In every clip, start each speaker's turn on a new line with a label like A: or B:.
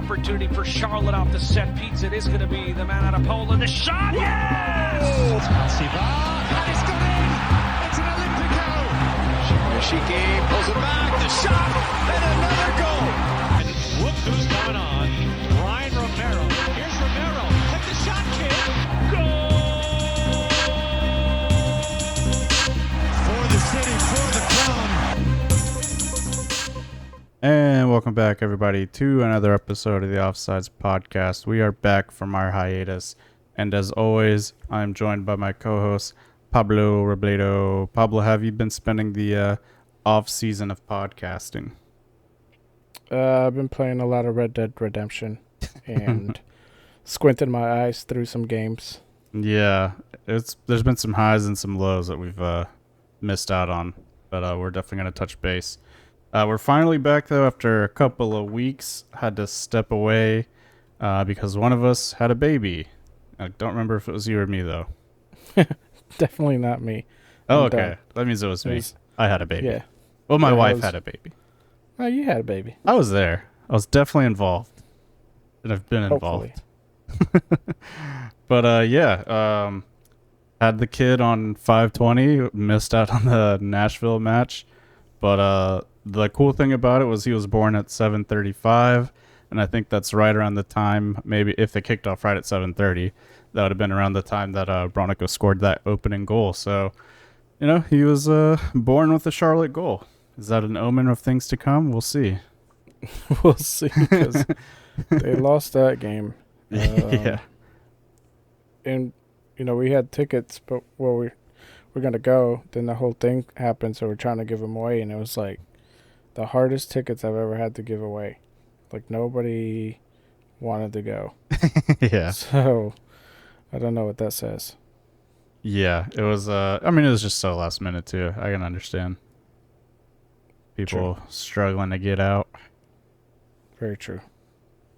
A: opportunity for Charlotte off the set piece. It is going to be the man out of Poland. The shot, yes!
B: And it's gone in. It's an Olympico. Shiki pulls it back. The shot and another goal.
C: And look who's coming on. Ryan Romero. Here's Romero. Hit the shot, kid.
A: Goal!
B: For the city, for the crown.
D: And welcome back, everybody, to another episode of the Offsides Podcast. We are back from our hiatus, and as always, I'm joined by my co-host, Pablo Robledo. Pablo, have you been spending the off-season of podcasting?
E: I've been playing a lot of Red Dead Redemption and squinting my eyes through some games.
D: Yeah, there's been some highs and some lows that we've missed out on, but we're definitely going to touch base. We're finally back, though, after a couple of weeks. Had to step away because one of us had a baby. I don't remember if it was you or me, though.
E: Definitely not me.
D: Oh,
E: And,
D: okay. That means it was me. I had a baby.
E: Yeah.
D: Well, my
E: Yeah,
D: wife had a baby.
E: Oh, you had a baby.
D: I was there. I was definitely involved. And I've been
E: Hopefully.
D: involved. But, had the kid on 5/20. Missed out on the Nashville match. But the cool thing about it was he was born at 7:35, and I think that's right around the time, maybe if they kicked off right at 7:30, that would have been around the time that Bronico scored that opening goal. So, he was born with a Charlotte goal. Is that an omen of things to come? We'll see.
E: We'll see, because they lost that game.
D: Yeah.
E: And, we had tickets, but we're going to go. Then the whole thing happened, so we're trying to give them away, and it was like the hardest tickets I've ever had to give away. Like, nobody wanted to go.
D: Yeah.
E: So, I don't know what that says.
D: Yeah, it was, it was just so last minute, too. I can understand. People
E: True.
D: struggling to get out.
E: Very true.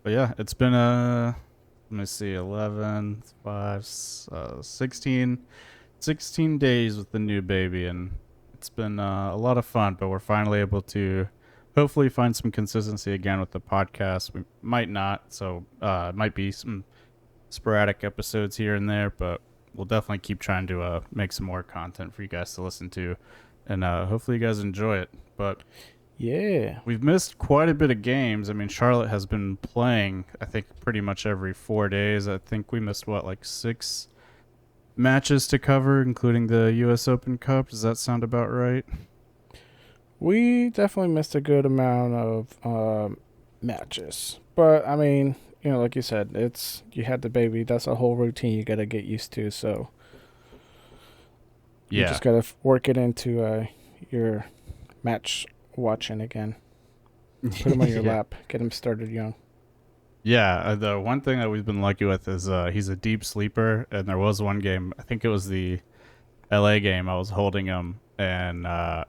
D: But yeah, it's been, let me see, 11, 5, 16 days with the new baby, and it's been a lot of fun, but we're finally able to hopefully find some consistency again with the podcast. We might not, so it might be some sporadic episodes here and there, but we'll definitely keep trying to make some more content for you guys to listen to, and hopefully you guys enjoy it. But
E: Yeah.
D: we've missed quite a bit of games. I mean, Charlotte has been playing, I think, pretty much every 4 days. I think we missed, 6 matches to cover, including the U.S. Open Cup. Does that sound about right?
E: We definitely missed a good amount of matches. But, like you said, you had the baby. That's a whole routine you got to get used to. So you just got to work it into your match watching again. Put him on your lap. Get him started young.
D: Yeah, the one thing that we've been lucky with is he's a deep sleeper, and there was one game, I think it was the LA game, I was holding him, and I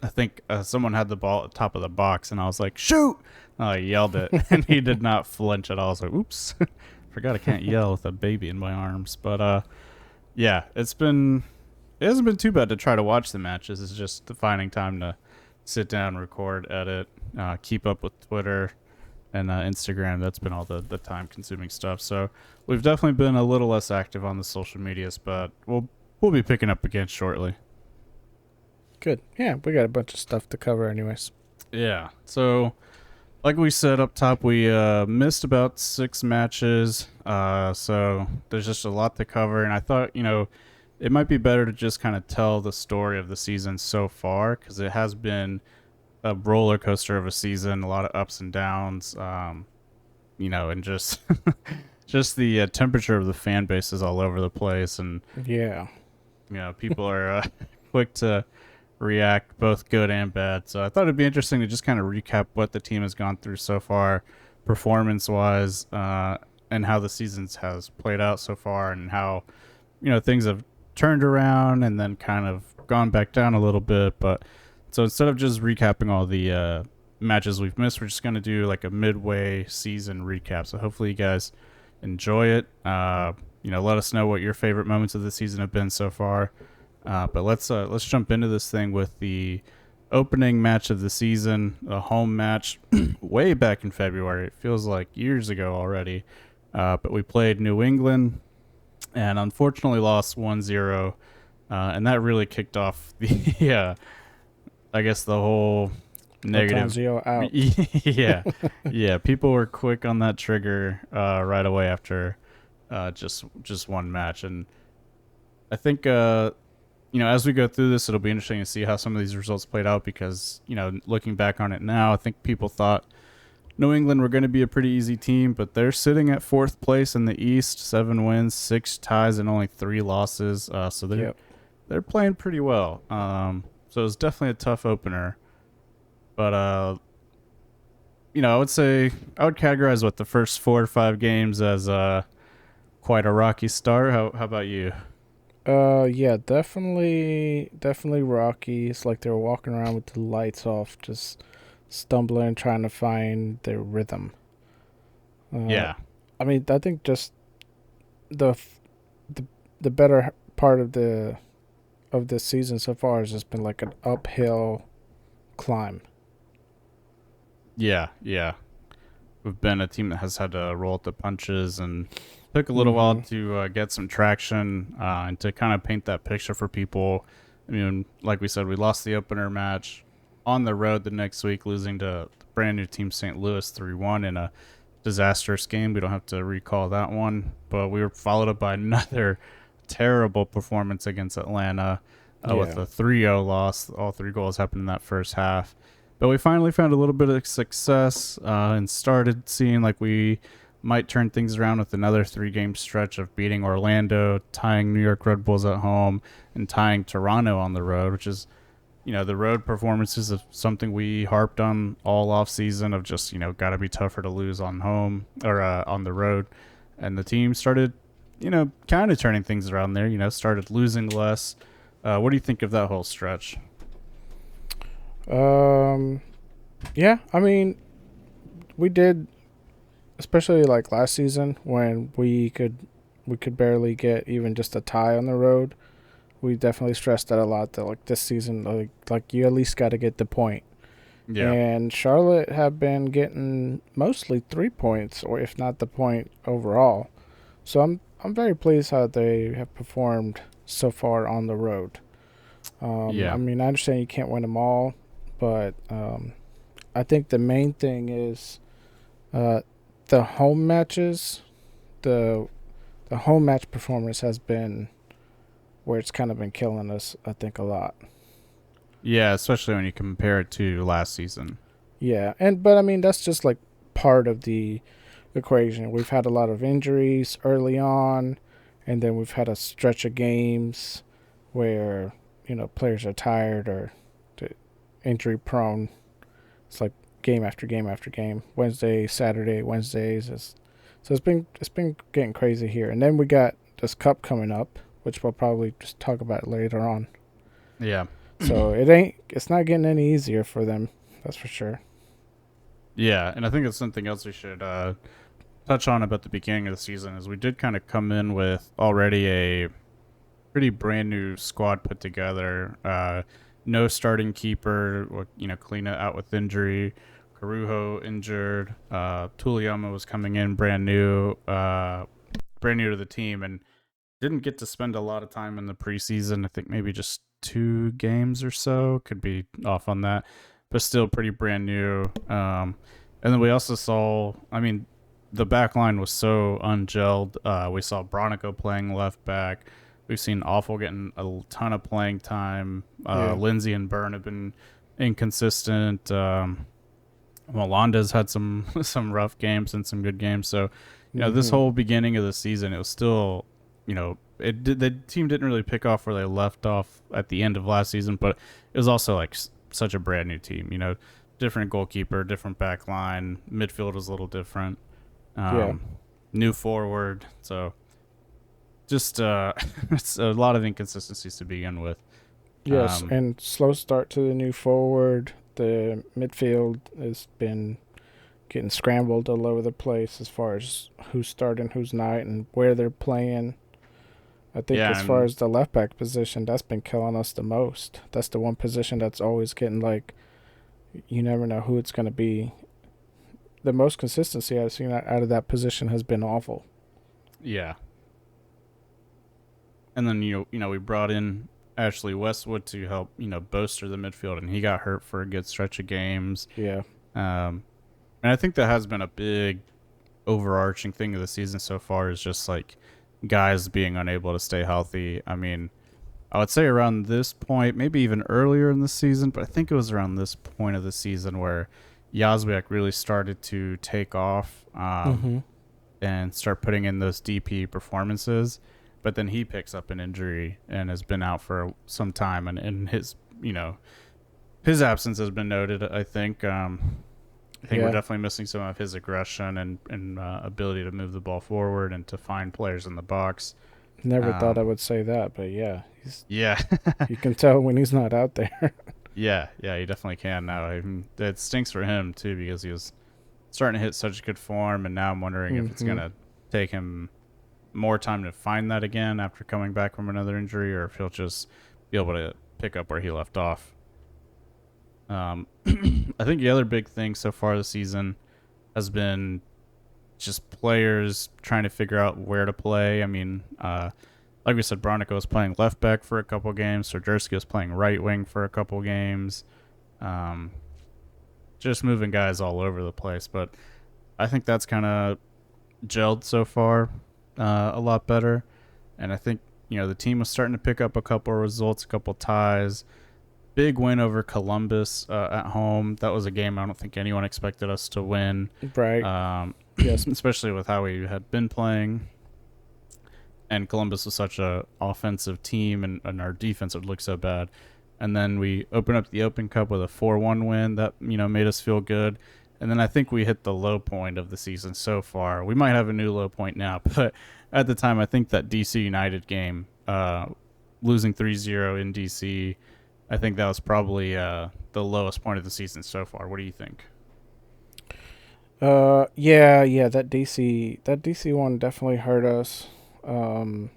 D: think someone had the ball at the top of the box, and I was like, shoot! And I yelled it, and he did not flinch at all. I was like, oops, forgot I can't yell with a baby in my arms. But yeah, it hasn't been too bad to try to watch the matches. It's just finding time to sit down, record, edit, keep up with Twitter and Instagram. That's been all the time-consuming stuff. So we've definitely been a little less active on the social medias, but we'll be picking up again shortly.
E: Good. Yeah, we got a bunch of stuff to cover anyways.
D: Yeah. So like we said up top, we missed about 6 matches. So there's just a lot to cover, and I thought, it might be better to just kind of tell the story of the season so far, because it has been a roller coaster of a season, a lot of ups and downs, and just just the temperature of the fan base is all over the place, and
E: Yeah.
D: people are quick to react, both good and bad. So I thought it'd be interesting to just kind of recap what the team has gone through so far, performance-wise, and how the seasons has played out so far, and how things have turned around and then kind of gone back down a little bit. But so instead of just recapping all the matches we've missed, we're just going to do like a midway season recap. So hopefully you guys enjoy it. Let us know what your favorite moments of the season have been so far. But let's jump into this thing with the opening match of the season, a home match, way back in February. It feels like years ago already. But we played New England and unfortunately lost 1-0. And that really kicked off the, I guess, the whole negative.
E: Latanzio out.
D: Yeah. Yeah. People were quick on that trigger right away after just one match. And I think, as we go through this, it'll be interesting to see how some of these results played out because, looking back on it now, I think people thought New England were going to be a pretty easy team, but they're sitting at 4th place in the East, 7 wins, 6 ties, and only 3 losses. So they're playing pretty well. So it was definitely a tough opener. But, I would say I would categorize the first 4 or 5 games as quite a rocky start. How about you?
E: Yeah, definitely rocky. It's like they were walking around with the lights off, just stumbling, trying to find their rhythm.
D: Yeah.
E: I mean, I think just the better part of this season so far has just been like an uphill climb.
D: Yeah. We've been a team that has had to roll with the punches and took a little while to get some traction and to kind of paint that picture for people. I mean, like we said, we lost the opener match on the road the next week, losing to the brand new team St. Louis 3-1 in a disastrous game. We don't have to recall that one, but we were followed up by another terrible performance against Atlanta with a 3-0 loss. All 3 goals happened in that first half. But we finally found a little bit of success and started seeing like we might turn things around with another 3-game stretch of beating Orlando, tying New York Red Bulls at home, and tying Toronto on the road, which is, the road performances of something we harped on all off season of just, got to be tougher to lose on home or on the road. And the team started, kind of turning things around there, started losing less. What do you think of that whole stretch?
E: Yeah, I mean, we did, especially like last season when we could barely get even just a tie on the road. We definitely stressed that a lot. That like this season, like you at least got to get the point. Yeah. And Charlotte have been getting mostly 3 points, or if not the point overall. So I'm very pleased how they have performed so far on the road. I mean, I understand you can't win them all, but I think the main thing is the home matches. The home match performance has been where it's kind of been killing us, I think, a lot.
D: Yeah, especially when you compare it to last season.
E: Yeah, but I mean, that's just like part of the equation. We've had a lot of injuries early on, and then we've had a stretch of games where, players are tired or injury prone. It's like game after game after game. Wednesday, Saturday, Wednesdays. So it's been getting crazy here. And then we got this cup coming up, which we'll probably just talk about later on.
D: Yeah.
E: So it's not getting any easier for them, that's for sure.
D: Yeah, and I think it's something else we should touch on about the beginning of the season is we did kind of come in with already a pretty brand new squad put together. No starting keeper, Kalina out with injury, Carujo injured, Tuliyama was coming in brand new to the team, and didn't get to spend a lot of time in the preseason. I think maybe just 2 games or so. Could be off on that, but still pretty brand new. And then we also saw, the back line was so ungelled. We saw Bronico playing left back. We've seen Awful getting a ton of playing time. Lindsay and Byrne have been inconsistent. Molanda's had some rough games and some good games. So, this whole beginning of the season, it was still, the team didn't really pick off where they left off at the end of last season, but it was also like such a brand new team, different goalkeeper, different back line, midfield was a little different, new forward. So just it's a lot of inconsistencies to begin with.
E: Yes, and slow start to the new forward. The midfield has been getting scrambled all over the place as far as who's starting, who's not, and where they're playing. I think as far as the left back position, that's been killing us the most. That's the one position that's always getting like, you never know who it's going to be. The most consistency I've seen out of that position has been awful.
D: Yeah. And then we brought in Ashley Westwood to help bolster the midfield, and he got hurt for a good stretch of games.
E: Yeah.
D: And I think that has been a big overarching thing of the season so far, is just like guys being unable to stay healthy. I mean, I would say around this point, maybe even earlier in the season, but I think it was around this point of the season where Yazbek really started to take off and start putting in those DP performances. But then he picks up an injury and has been out for some time, and his his absence has been noted. I think we're definitely missing some of his aggression and ability to move the ball forward and to find players in the box.
E: Never thought I would say that, but yeah,
D: yeah,
E: you can tell when he's not out there.
D: yeah, he definitely can now. I mean, it stinks for him too, because he was starting to hit such good form, and now I'm wondering if it's gonna take him more time to find that again after coming back from another injury, or if he'll just be able to pick up where he left off. I think the other big thing so far this season has been just players trying to figure out where to play. I mean, like we said, Bronico was playing left back for a couple games. Serderski was playing right wing for a couple games. Just moving guys all over the place. But I think that's kind of gelled so far a lot better. And I think, the team was starting to pick up a couple of results, a couple ties. Big win over Columbus at home. That was a game I don't think anyone expected us to win.
E: Right. Yes.
D: Especially with how we had been playing. And Columbus was such a offensive team, and our defense would look so bad. And then we opened up the Open Cup with a 4-1 win that, made us feel good. And then I think we hit the low point of the season so far. We might have a new low point now, but at the time, I think that DC United game, losing 3-0 in DC, I think that was probably the lowest point of the season so far. What do you think?
E: Yeah, that DC one definitely hurt us. I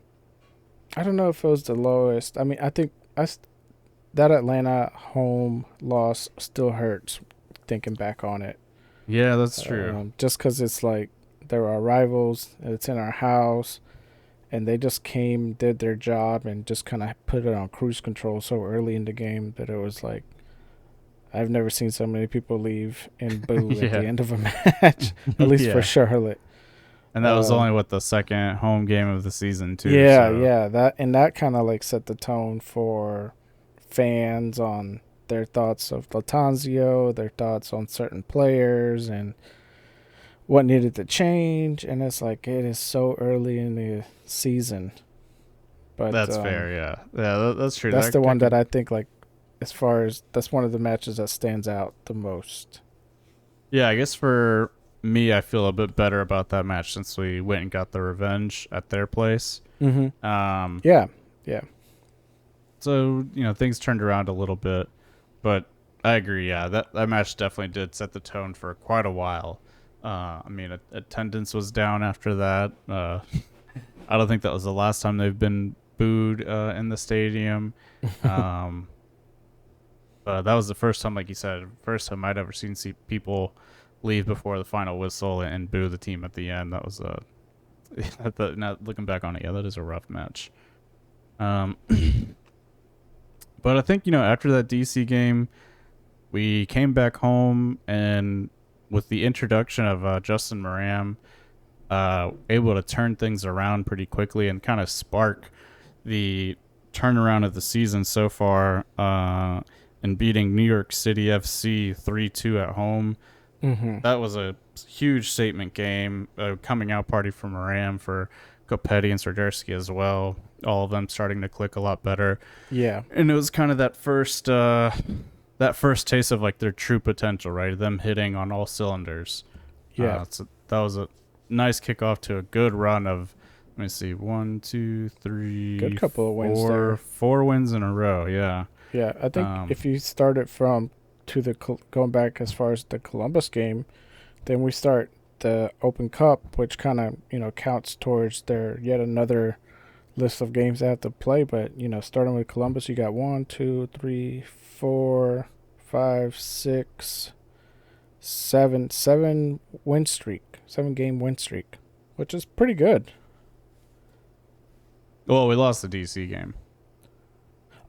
E: don't know if it was the lowest. I mean, I think that Atlanta home loss still hurts thinking back on it.
D: Yeah, that's true.
E: Just because it's like they're our rivals, and it's in our house, and they just came, did their job, and just kind of put it on cruise control so early in the game that it was like, I've never seen so many people leave and boo at the end of a match, at least for Charlotte.
D: And that was only the second home game of the season too.
E: Yeah, that kind of like set the tone for fans on their thoughts of Latanzio, their thoughts on certain players, and what needed to change. And it's like, it is so early in the season. But
D: that's fair, yeah, that's true.
E: That's the one that I think, like, as far as that's one of the matches that stands out the most.
D: Yeah, I guess for me, I feel a bit better about that match since we went and got the revenge at their place.
E: Yeah.
D: So, things turned around a little bit, but I agree. Yeah, that match definitely did set the tone for quite a while. I mean, attendance was down after that. I don't think that was the last time they've been booed in the stadium. But that was the first time, like you said, first time I'd ever seen people leave before the final whistle and boo the team at the end. That was now looking back on it, that is a rough match. But I think, after that DC game, we came back home, and with the introduction of Justin Moran, able to turn things around pretty quickly and kind of spark the turnaround of the season so far, and beating New York City FC 3-2 at home. That was a huge statement game, a coming out party for Moran, for Kopetti and Serderski as well. All of them starting to click a lot better. Yeah. And it was kind of that first taste of like their true potential, right? Them hitting on all cylinders. Yeah. So that was a nice kickoff to a good run of, let me see, 1, 2, 3,
E: good couple of wins there.
D: 4 wins in a row. Yeah.
E: Yeah. I think if you started from going back as far as the Columbus game, then we start the Open Cup, which kind of, counts towards their yet another list of games they have to play. But starting with Columbus, you got 1, 2, 3, 4, 5, 6, 7 win streak, 7-game win streak, which is pretty good.
D: Well, we lost the DC game.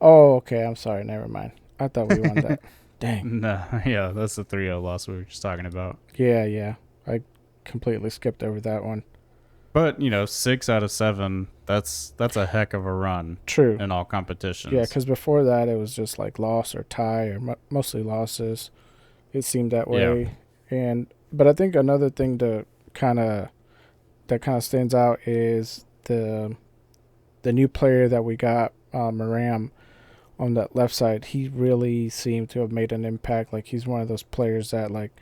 E: Oh, okay. I'm sorry. Never mind. I thought we won that. Dang.
D: No, yeah, that's the 3-0 loss we were just talking about.
E: Yeah. I completely skipped over that one.
D: But 6 out of 7. That's a heck of a run.
E: True.
D: In all competitions.
E: Yeah, because before that it was just like loss or tie or mostly losses. It seemed that way.
D: Yeah.
E: But I think another thing that kind of stands out is the new player that we got, Maram, on that left side. He really seemed to have made an impact. Like, he's one of those players that, like,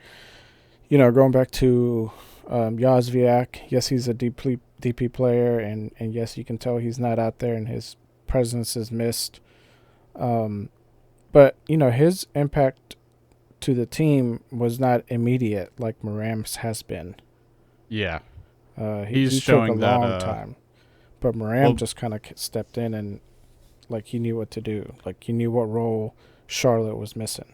E: going back to Yazviak, yes, he's a DP player, and yes, you can tell he's not out there and his presence is missed. But, his impact to the team was not immediate like Maram's has been.
D: Yeah.
E: He
D: showing
E: took a long time. But Maram just kind of stepped in and, like, he knew what to do. Like, he knew what role Charlotte was missing.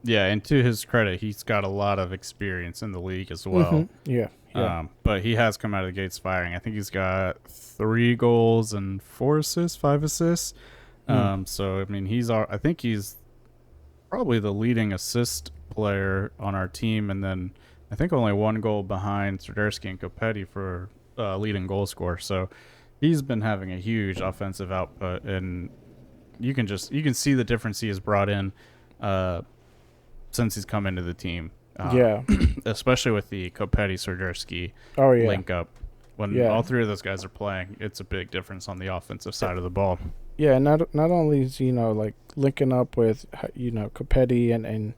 D: Yeah, and to his credit, he's got a lot of experience in the league as well.
E: Mm-hmm. Yeah.
D: But he has come out of the gates firing. I think he's got 3 goals and 5 assists. So, I mean, I think he's probably the leading assist player on our team, and then I think only 1 goal behind Swiderski and Copetti for leading goal scorer. So he's been having a huge offensive output, and you can see the difference he has brought in since he's come into the team. Especially with the Copetti Swiderski link up. When all 3 of those guys are playing, it's a big difference on the offensive side of the ball.
E: Yeah, not only is like linking up with Copetti and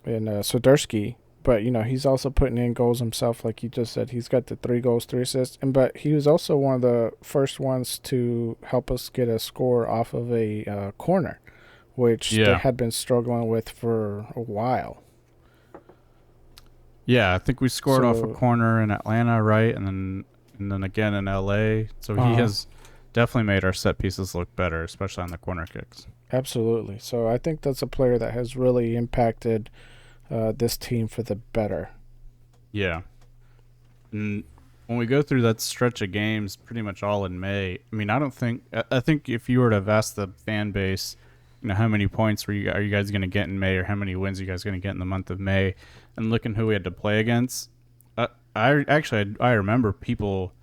E: Swiderski, but he's also putting in goals himself. Like you just said, he's got the 3 goals, 3 assists, but he was also one of the first ones to help us get a score off of a corner, which they had been struggling with for a while.
D: Yeah, I think we scored off a corner in Atlanta, right, and then again in LA. So he has definitely made our set pieces look better, especially on the corner kicks.
E: Absolutely. So I think that's a player that has really impacted this team for the better.
D: Yeah. And when we go through that stretch of games, pretty much all in May, I mean, I think if you were to have asked the fan base, how many points are you guys going to get in May, or how many wins are you guys going to get in the month of May, and looking who we had to play against, I remember people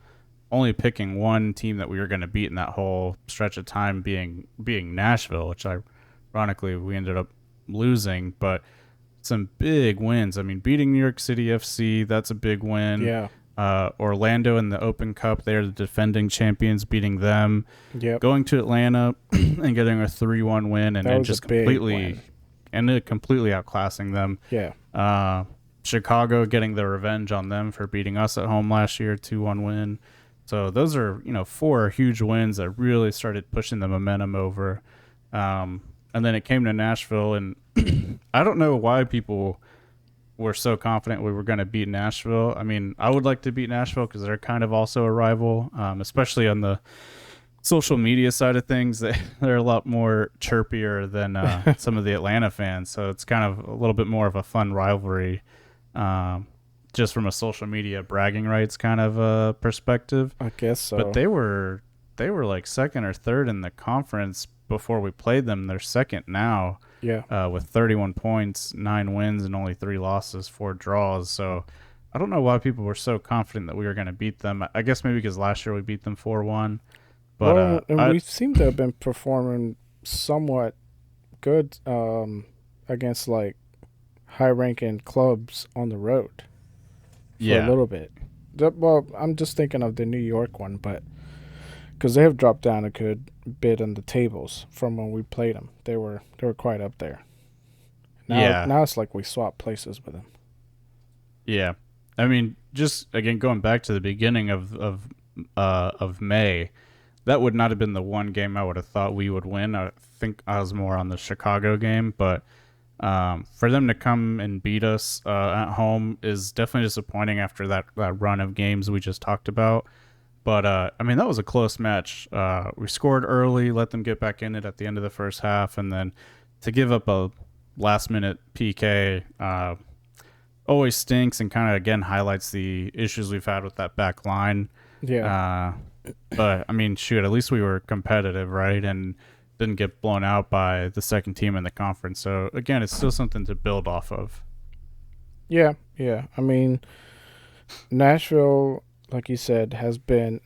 D: only picking one team that we were going to beat in that whole stretch of time being Nashville, which ironically we ended up losing, but some big wins. I mean, beating New York City FC, that's a big win.
E: Yeah.
D: Orlando in the Open Cup, they're the defending champions, beating them.
E: Yep.
D: Going to Atlanta and getting a 3-1 win, and then just completely outclassing them.
E: Yeah.
D: Chicago getting the revenge on them for beating us at home last year, 2-1 win. So those are 4 huge wins that really started pushing the momentum over. And then it came to Nashville, and I don't know why people were so confident we were going to beat Nashville. I mean, I would like to beat Nashville because they're kind of also a rival, especially on the social media side of things. They're a lot more chirpier than some of the Atlanta fans. So it's kind of a little bit more of a fun rivalry, just from a social media bragging rights kind of perspective.
E: I guess so.
D: But they were like second or third in the conference before we played them. They're second now.
E: Yeah.
D: With 31 points, 9 wins, and only 3 losses, 4 draws. So I don't know why people were so confident that we were going to beat them. I guess maybe because last year we beat them 4-1. But
E: we seem to have been performing somewhat good against like high-ranking clubs on the road for a little bit. Well, I'm just thinking of the New York one, but because they have dropped down a good bit on the tables from when we played them. They were quite up there. Now it's like we swap places with them. Yeah.
D: I mean, just again going back to the beginning of May, that would not have been the one game I would have thought we would win. I think I was more on the Chicago game, but for them to come and beat us at home is definitely disappointing after that run of games we just talked about. But I mean, that was a close match. We scored early, let them get back in it at the end of the first half, and then to give up a last-minute PK always stinks, and kind of again highlights the issues we've had with that back line.
E: Yeah.
D: But I mean, shoot, at least we were competitive, right? And didn't get blown out by the second team in the conference. So again, it's still something to build off of.
E: Yeah. I mean, Nashville, like you said, has been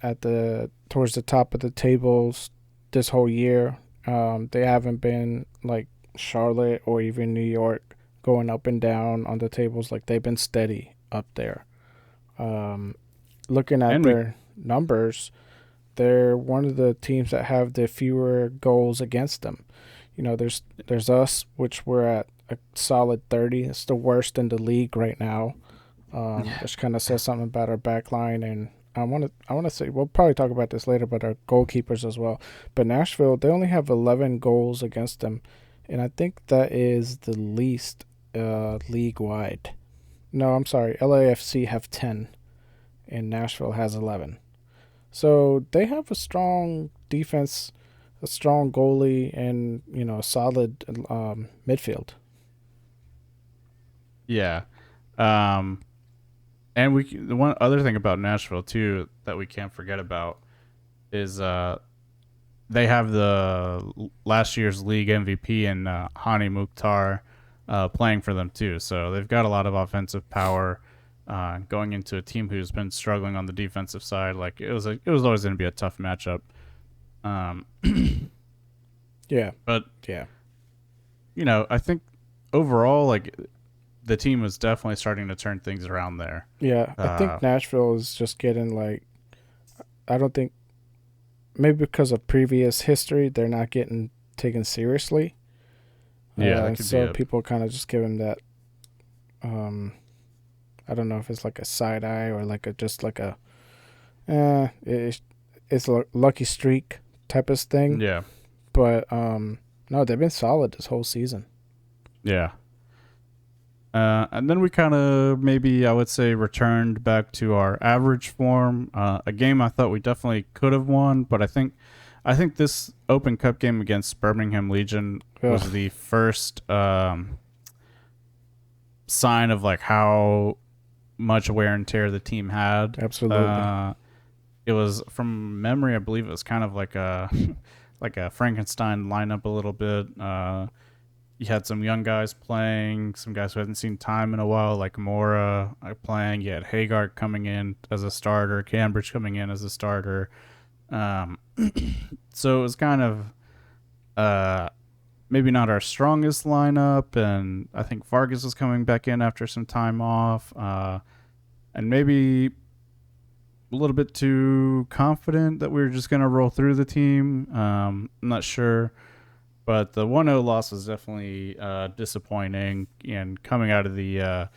E: towards the top of the tables this whole year. They haven't been like Charlotte or even New York going up and down on the tables. Like, they've been steady up there. Looking at their numbers, they're one of the teams that have the fewer goals against them. You know, there's us, which we're at a solid 30. It's the worst in the league right now. Which kind of says something about our back line, and I want to say, we'll probably talk about this later, but our goalkeepers as well. But Nashville, they only have 11 goals against them, and I think that is the least league-wide. No, I'm sorry. LAFC have 10, and Nashville has 11. So they have a strong defense, a strong goalie, and, you know, a solid midfield.
D: Yeah. And the one other thing about Nashville too that we can't forget about is they have the last year's league MVP in Hani Mukhtar playing for them too. So they've got a lot of offensive power going into a team who's been struggling on the defensive side. Like, it was always going to be a tough matchup.
E: Yeah.
D: But
E: yeah,
D: you know, I think overall, like, the team was definitely starting to turn things around there.
E: Yeah, I think Nashville is just getting, like, I don't think, maybe because of previous history, they're not getting taken seriously.
D: Yeah, that could
E: so
D: be it.
E: people kind of just give him that, I don't know if it's like a side eye or like it's a lucky streak type of thing.
D: Yeah.
E: But no, they've been solid this whole season.
D: Yeah. And then we kind of, maybe I would say, returned back to our average form. A game I thought we definitely could have won, but I think this Open Cup game against Birmingham Legion was the first sign of, like, how much wear and tear the team had.
E: Absolutely.
D: It was, from memory, I believe it was kind of like a Frankenstein lineup a little bit. You had some young guys playing, some guys who hadn't seen time in a while, like Mora playing. You had Hagar coming in as a starter, Cambridge coming in as a starter. So it was kind of maybe not our strongest lineup, and I think Vargas was coming back in after some time off, and maybe a little bit too confident that we were just going to roll through the team. I'm not sure. But the 1-0 loss was definitely disappointing, and coming out of the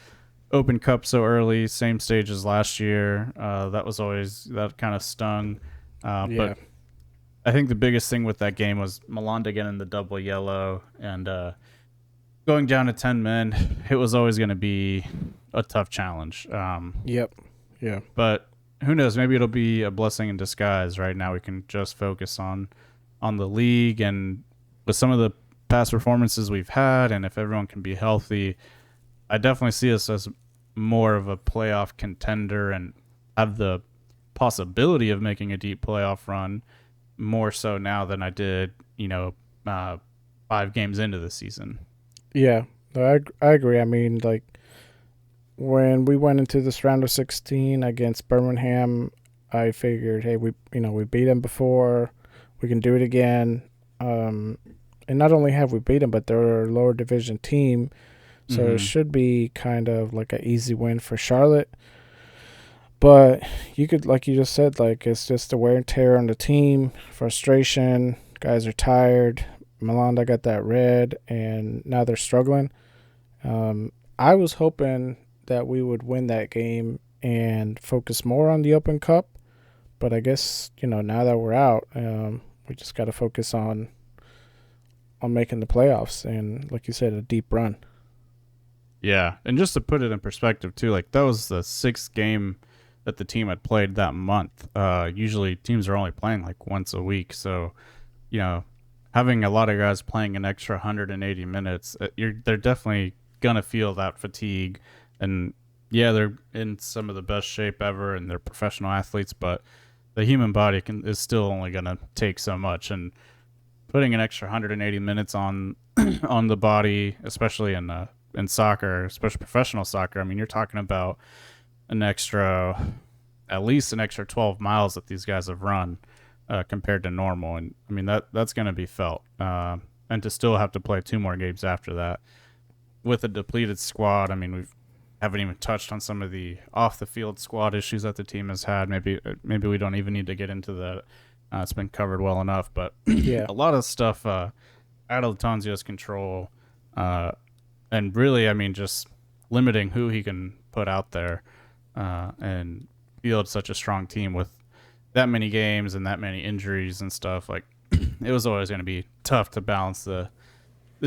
D: Open Cup so early, same stage as last year, that kind of stung.
E: Yeah.
D: But I think the biggest thing with that game was Malanda getting the double yellow, and going down to 10 men. It was always going to be a tough challenge.
E: Yep. Yeah.
D: But who knows? Maybe it'll be a blessing in disguise. Right now, we can just focus on the league, and with some of the past performances we've had, and if everyone can be healthy, I definitely see us as more of a playoff contender and have the possibility of making a deep playoff run more so now than I did, 5 games into the season.
E: Yeah, I agree. I mean, like, when we went into this round of 16 against Birmingham, I figured, hey, we beat them before, we can do it again. And not only have we beat them, but they're a lower division team, so it should be kind of like an easy win for Charlotte. But you could, like you just said, like, it's just the wear and tear on the team, frustration, guys are tired. Malanda got that red, and now they're struggling. I was hoping that we would win that game and focus more on the Open Cup, but I guess, now that we're out, we just got to focus on making the playoffs and, like you said, a deep run.
D: Yeah, and just to put it in perspective too, like, that was the 6th game that the team had played that month. Usually teams are only playing like once a week, so having a lot of guys playing an extra 180 minutes, they're definitely gonna feel that fatigue. And yeah, they're in some of the best shape ever, and they're professional athletes, but the human body is still only gonna take so much. And putting an extra 180 minutes on on the body, especially in soccer, especially professional soccer, I mean, you're talking about at least an extra 12 miles that these guys have run compared to normal. And I mean, that's going to be felt. And to still have to play 2 more games after that with a depleted squad. I mean, haven't even touched on some of the off the field squad issues that the team has had. Maybe we don't even need to get into that. It's been covered well enough, but
E: Yeah.
D: a lot of stuff out of Latanzio's control. And really, I mean, just limiting who he can put out there and field such a strong team with that many games and that many injuries and stuff. Like, it was always going to be tough to balance the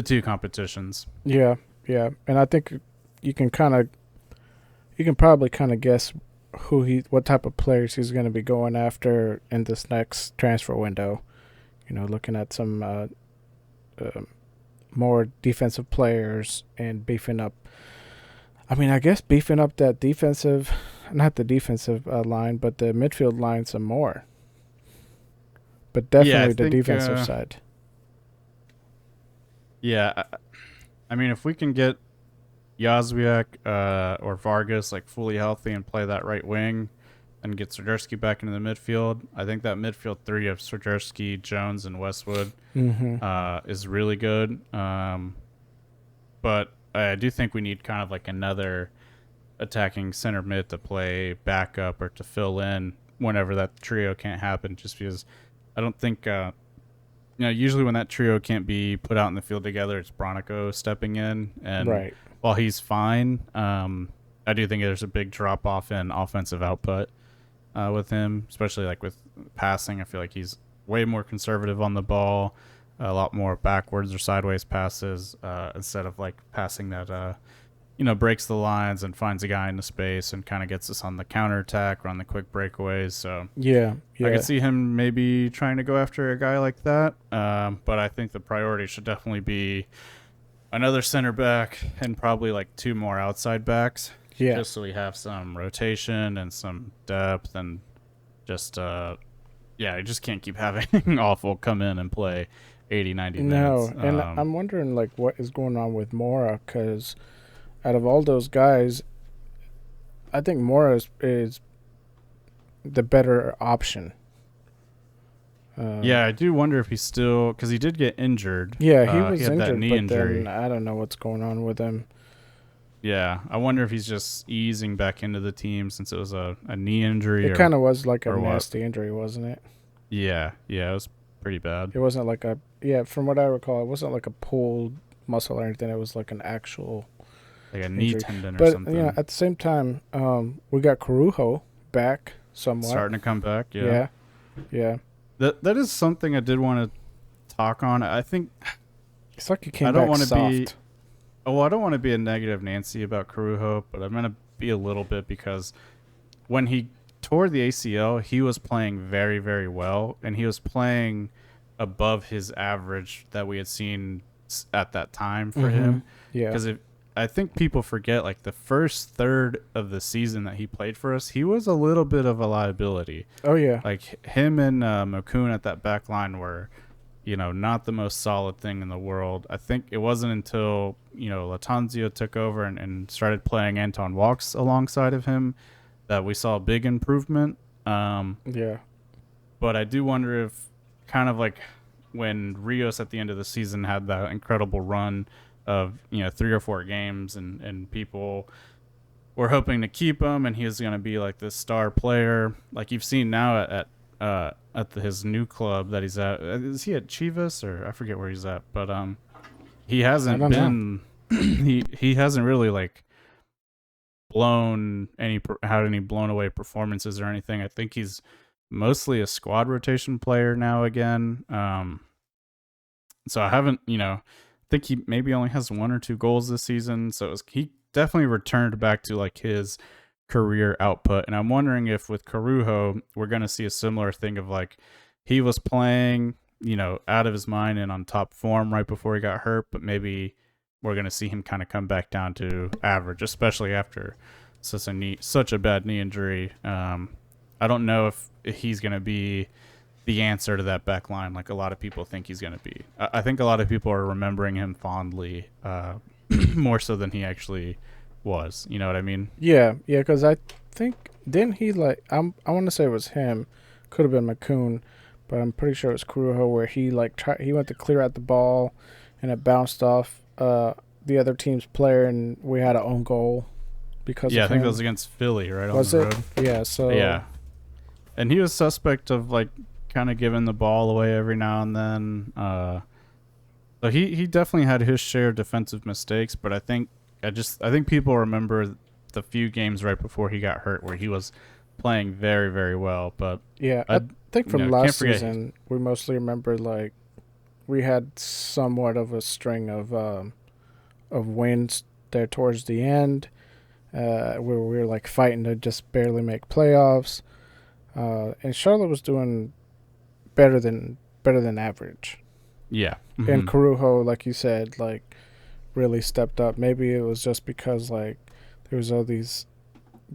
D: 2 competitions.
E: Yeah, and I think you can probably kind of guess what type of players he's going to be going after in this next transfer window. Looking at some more defensive players and beefing up. I mean, I guess beefing up that not the defensive line, but the midfield line some more. But definitely the defensive side.
D: Yeah, I mean, if we can get Yazwiak or Vargas like fully healthy and play that right wing and get Swiderski back into the midfield, I think that midfield 3 of Swiderski, Jones, and Westwood is really good. But I do think we need kind of like another attacking center mid to play backup or to fill in whenever that trio can't happen, just because I don't think usually when that trio can't be put out in the field together, it's Bronico stepping in, and
E: right.
D: While he's fine, I do think there's a big drop off in offensive output with him, especially like with passing. I feel like he's way more conservative on the ball, a lot more backwards or sideways passes instead of like passing that breaks the lines and finds a guy in the space and kind of gets us on the counterattack or on the quick breakaways. So
E: yeah,
D: I could see him maybe trying to go after a guy like that. But I think the priority should definitely be another center back and probably like 2 more outside backs.
E: Yeah.
D: Just so we have some rotation and some depth and just, you just can't keep having awful come in and play 80, 90 minutes.
E: No, and I'm wondering like what is going on with Mora, because out of all those guys, I think Mora is the better option.
D: I do wonder if he's still, because he did get injured.
E: Yeah, he was
D: had
E: injured,
D: that knee
E: but
D: injury.
E: then I don't know what's going on with him.
D: Yeah, I wonder if he's just easing back into the team since it was a knee injury.
E: It kind of was like a
D: or what?
E: nasty injury, wasn't it?
D: Yeah, it was pretty bad.
E: It wasn't like from what I recall, it wasn't like a pulled muscle or anything. It was like an actual
D: Like a knee
E: injury.
D: tendon or
E: But
D: something.
E: at the same time, we got Corujo back somewhat.
D: Starting to come back,
E: Yeah.
D: That is something I did want to talk on. I think
E: It's like he came
D: I don't
E: back
D: want to
E: soft.
D: be. Oh, I don't want to be a negative Nancy about Corujo, but I'm gonna be a little bit, because when he tore the ACL, he was playing very, very well, and he was playing above his average that we had seen at that time for him.
E: Yeah.
D: Because I think people forget, like, the first third of the season that he played for us, he was a little bit of a liability.
E: Oh, yeah.
D: Like, him and Mokun at that back line were, not the most solid thing in the world. I think it wasn't until, Latanzio took over and started playing Anton Walks alongside of him that we saw a big improvement.
E: Yeah.
D: But I do wonder if, kind of like when Rios at the end of the season had that incredible run of 3 or 4 games and people were hoping to keep him and he was going to be like this star player, like you've seen now at his new club that he's at. Is he at Chivas, or I forget where he's at, but he hasn't been he hasn't really like had any blown away performances or anything. I think he's mostly a squad rotation player now again. So I haven't, I think he maybe only has 1 or 2 goals this season. So he definitely returned back to like his career output. And I'm wondering if with Carujo, we're going to see a similar thing of like he was playing, out of his mind and on top form right before he got hurt, but maybe we're going to see him kind of come back down to average, especially after such a bad knee injury. I don't know if he's going to be the answer to that back line like a lot of people think he's going to be. I think a lot of people are remembering him fondly, more so than he actually was. You know what I mean?
E: Yeah, because I think, didn't he, like, I want to say it was him, could have been McCoon, but I'm pretty sure it was Carujo, where he, like, he went to clear out the ball, and it bounced off the other team's player, and we had an own goal because of him.
D: I think that was against Philly, right?
E: Was
D: on the
E: it?
D: road.
E: Yeah, so.
D: Yeah. And he was suspect of, like, kind of giving the ball away every now and then. So he definitely had his share of defensive mistakes, but I think people remember the few games right before he got hurt where he was playing very, very well. But
E: yeah, I think from last season we mostly remember, like, we had somewhat of a string of wins there towards the end, where we were like fighting to just barely make playoffs, and Charlotte was doing better than average.
D: Yeah.
E: Mm-hmm. And Carujo, like you said, like, really stepped up. Maybe it was just because, like, there was all these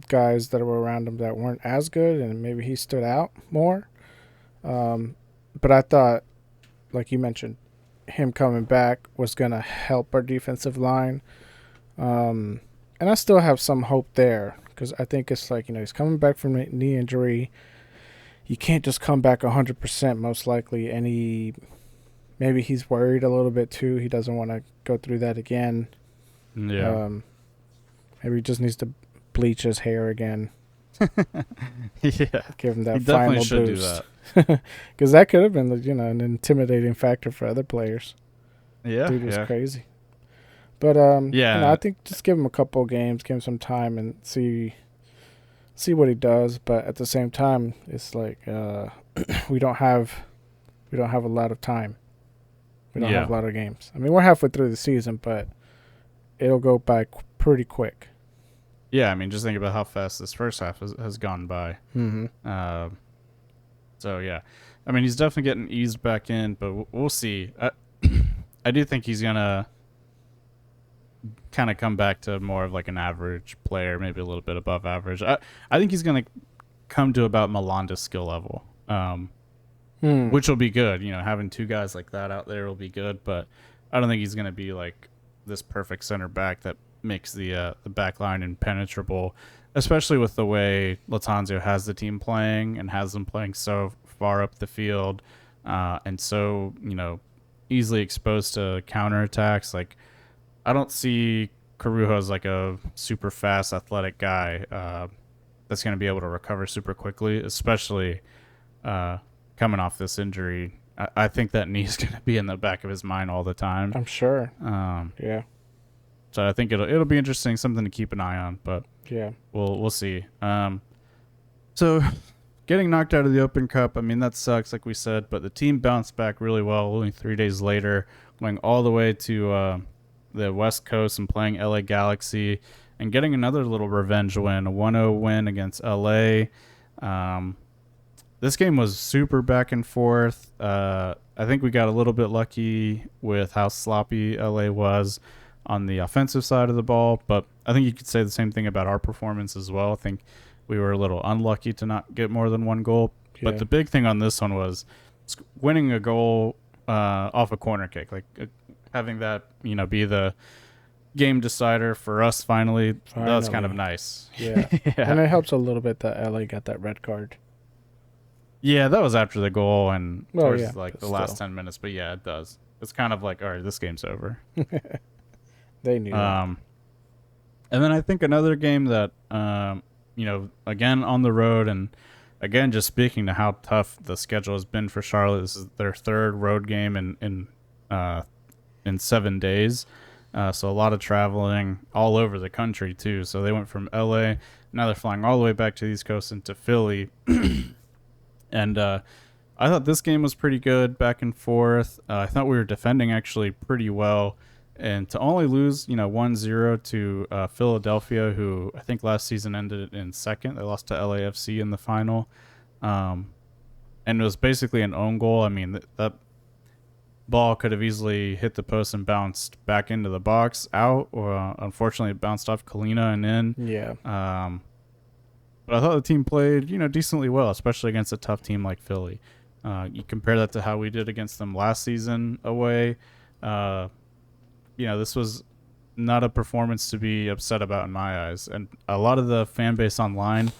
E: guys that were around him that weren't as good, and maybe he stood out more. But I thought, like you mentioned, him coming back was going to help our defensive line. And I still have some hope there, because I think it's like, he's coming back from a knee injury. You can't just come back 100% most likely, and maybe he's worried a little bit too. He doesn't want to go through that again.
D: Yeah.
E: Maybe he just needs to bleach his hair again.
D: Yeah.
E: Give him that
D: he
E: final
D: definitely should
E: boost.
D: do that.
E: Because that could have been, an intimidating factor for other players.
D: Yeah.
E: Dude was crazy. But I think just give him a couple of games, give him some time, and see what he does. But at the same time, it's like we don't have a lot of time. We don't have a lot of games. I mean, we're halfway through the season, but it'll go by pretty quick.
D: Yeah, I mean, just think about how fast this first half has gone by.
E: Mm-hmm.
D: So, yeah. I mean, he's definitely getting eased back in, but we'll see. I do think he's going to kind of come back to more of like an average player, maybe a little bit above average. I think he's going to come to about Melanda's skill level, which will be good. Having two guys like that out there will be good, but I don't think he's going to be like this perfect center back that makes the back line impenetrable, especially with the way Lattanzio has the team playing and has them playing so far up the field, and so, easily exposed to counterattacks. Like, I don't see Carujo as like a super fast athletic guy that's going to be able to recover super quickly, especially coming off this injury. I think that knee is going to be in the back of his mind all the time.
E: I'm sure.
D: Yeah. So I think it'll be interesting, something to keep an eye on. But
E: yeah,
D: we'll see. So getting knocked out of the Open Cup, I mean, that sucks, like we said. But the team bounced back really well. Only 3 days later, going all the way to the West Coast and playing LA Galaxy and getting another little revenge win, a 1-0 win against LA. This game was super back and forth. I think we got a little bit lucky with how sloppy LA was on the offensive side of the ball, but I think you could say the same thing about our performance as well. I think we were a little unlucky to not get more than one goal. Yeah. But the big thing on this one was winning a goal off a corner kick, like having that, be the game decider for us finally. That was kind of nice.
E: Yeah. Yeah. And it helps a little bit that LA got that red card.
D: Yeah, that was after the goal and towards the last 10 minutes. But yeah, it does. It's kind of like, all right, this game's over.
E: They knew.
D: And then I think another game that, again on the road, and again just speaking to how tough the schedule has been for Charlotte. This is their third road game in 7 days, so a lot of traveling all over the country too. So they went from LA, now they're flying all the way back to the East Coast into Philly. And I thought this game was pretty good, back and forth. I thought we were defending actually pretty well. And to only lose, 1-0 to Philadelphia, who I think last season ended in second. They lost to LAFC in the final. And it was basically an own goal. I mean, that ball could have easily hit the post and bounced back into the box out. Or unfortunately, it bounced off Kalina and in.
E: Yeah.
D: But I thought the team played, decently well, especially against a tough team like Philly. You compare that to how we did against them last season away. This was not a performance to be upset about in my eyes. And a lot of the fan base online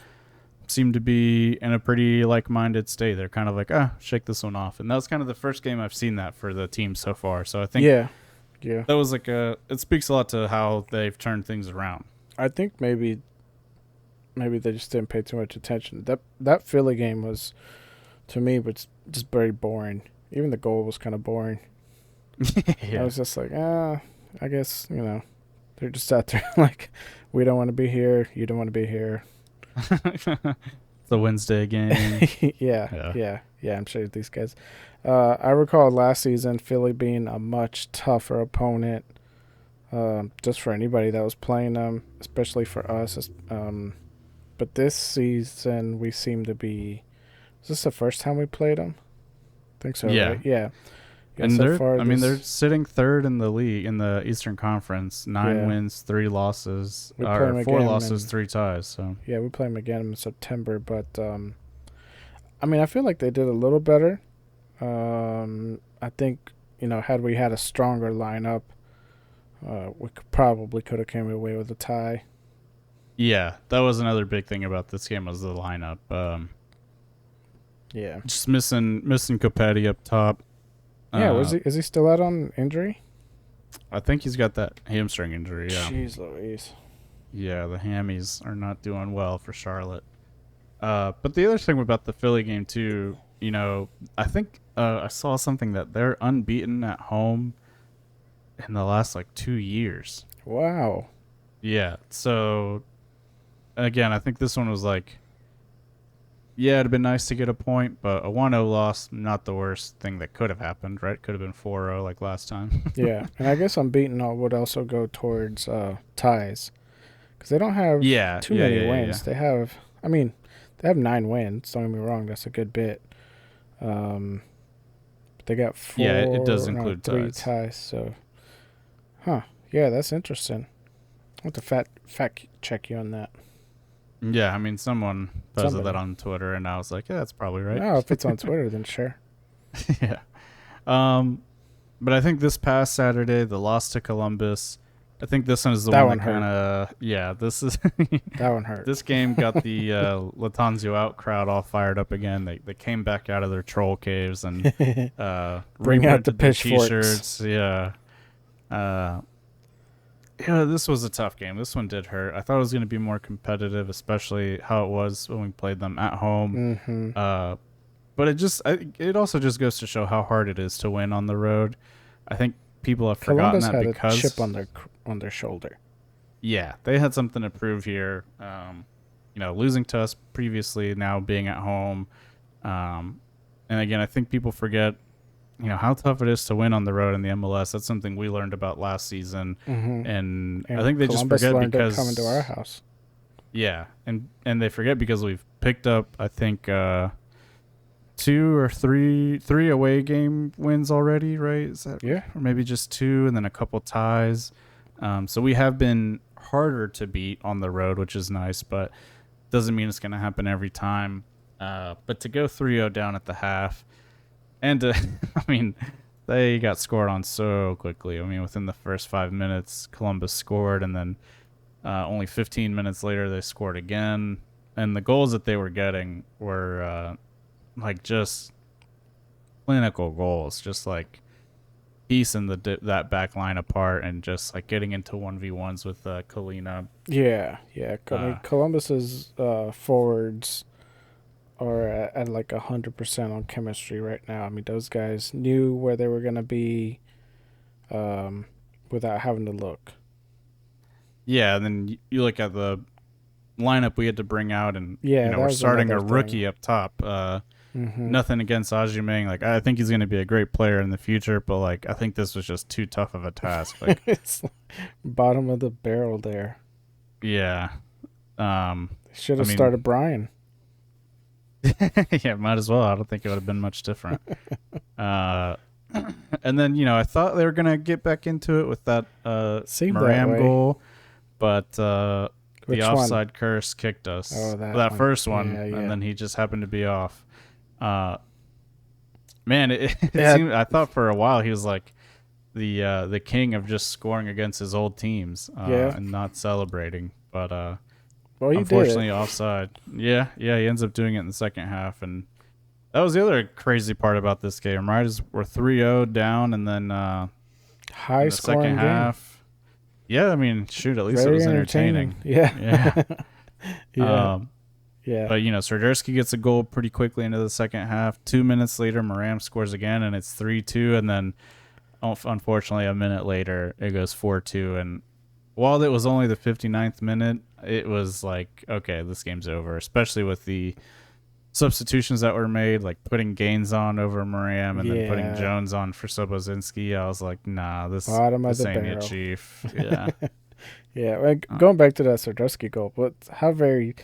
D: seemed to be in a pretty like-minded state. They're kind of like, shake this one off. And that was kind of the first game I've seen that for the team so far. So I think that was it speaks a lot to how they've turned things around.
E: I think maybe they just didn't pay too much attention. That Philly game was, to me, was just very boring. Even the goal was kind of boring.
D: Yeah.
E: I was just like, I guess, they're just out there like, we don't want to be here. You don't want to be here.
D: The Wednesday game.
E: Yeah, I'm sure these guys. I recall last season Philly being a much tougher opponent, just for anybody that was playing them, especially for us. But this season we seem to be. Is this the first time we played them? I think so.
D: Yeah.
E: Right? Yeah.
D: And they're sitting third in the league in the Eastern Conference. 9 wins, 3 losses, or 4 losses, 3 ties. So
E: yeah, we play them again in September. But I feel like they did a little better. I think had we had a stronger lineup, we could have came away with a tie.
D: Yeah, that was another big thing about this game was the lineup.
E: Yeah,
D: just missing Copetti up top.
E: Yeah, is he still out on injury?
D: I think he's got that hamstring injury, yeah.
E: Jeez Louise.
D: Yeah, the hammies are not doing well for Charlotte. But the other thing about the Philly game, too, I think I saw something that they're unbeaten at home in the last, 2 years.
E: Wow.
D: Yeah, so, again, I think this one was it'd have been nice to get a point, but a 1-0 loss, not the worst thing that could have happened, right? Could have been 4-0 like last time.
E: Yeah, and I guess unbeaten would also go towards ties, because they don't have too many wins.
D: Yeah.
E: They have 9 wins. Don't get me wrong, that's a good bit. But they got 4.
D: Yeah, it does include
E: 3 ties. So, yeah, that's interesting. I'll have to fact check you on that.
D: Yeah, someone posted that on Twitter, and I was like, yeah, that's probably right.
E: Oh, if it's on Twitter, then sure.
D: Yeah. But I think this past Saturday, the loss to Columbus, I think this one is the one that kind of, this is...
E: That one hurt.
D: This game got the Latanzio out crowd all fired up again. They came back out of their troll caves and
E: bring out the pitchforks.
D: T-shirts. Yeah. Yeah, this was a tough game. This one did hurt. I thought it was going to be more competitive, especially how it was when we played them at home.
E: Mm-hmm.
D: But it also just goes to show how hard it is to win on the road. I think people have forgotten
E: Columbus
D: that
E: had
D: because
E: a chip on their shoulder.
D: Yeah, they had something to prove here. Losing to us previously, now being at home, and again, I think people forget. How tough it is to win on the road in the MLS. That's something we learned about last season, and I think they
E: Columbus
D: just forget
E: learned
D: because
E: coming to our house.
D: Yeah, and they forget because we've picked up, I think, 2 or 3 away game wins already, right? Is that,
E: yeah,
D: or maybe just 2, and then a couple ties. So we have been harder to beat on the road, which is nice, but doesn't mean it's going to happen every time. But to go 3-0 down at the half. And, they got scored on so quickly. Within the first 5 minutes, Columbus scored, and then only 15 minutes later, they scored again. And the goals that they were getting were, just clinical goals, just, piecing that back line apart and just, getting into 1v1s with Kalina.
E: Yeah. Columbus's forwards are at 100% on chemistry right now. Those guys knew where they were going to be without having to look.
D: Yeah, and then you look at the lineup we had to bring out, and
E: we're
D: starting a rookie up top. nothing against Ajimeng. Like, I think he's going to be a great player in the future, but like, I think this was just too tough of a task. Like,
E: It's bottom of the barrel there.
D: yeah.
E: Should have started Brian.
D: Yeah, might as well. I don't think it would have been much different. And then, I thought they were going to get back into it with that Maram goal, but the offside curse kicked us.
E: Oh,
D: that
E: one.
D: First one,
E: Yeah.
D: and then he just happened to be off. Man, it seemed, I thought for a while he was like the king of just scoring against his old teams and not celebrating. But
E: well,
D: unfortunately, offside. Yeah, he ends up doing it in the second half, and that was the other crazy part about this game, right? Is we're 3-0 down, and then
E: high scoring
D: second half. Yeah, I mean, shoot, at least
E: Very
D: it was entertaining.
E: Yeah.
D: Yeah.
E: Yeah.
D: But, Serdarski gets a goal pretty quickly into the second half. 2 minutes later, Maram scores again, and it's 3-2. And then, unfortunately, a minute later, it goes 4-2. And while it was only the 59th minute, it was like, okay, this game's over, especially with the substitutions that were made, like putting Gaines on over Maram and then putting Jones on for Sobozinski. I was like, nah, this ain't it, Chief. Yeah.
E: Yeah. Like, going back to that Serdarski goal, but how very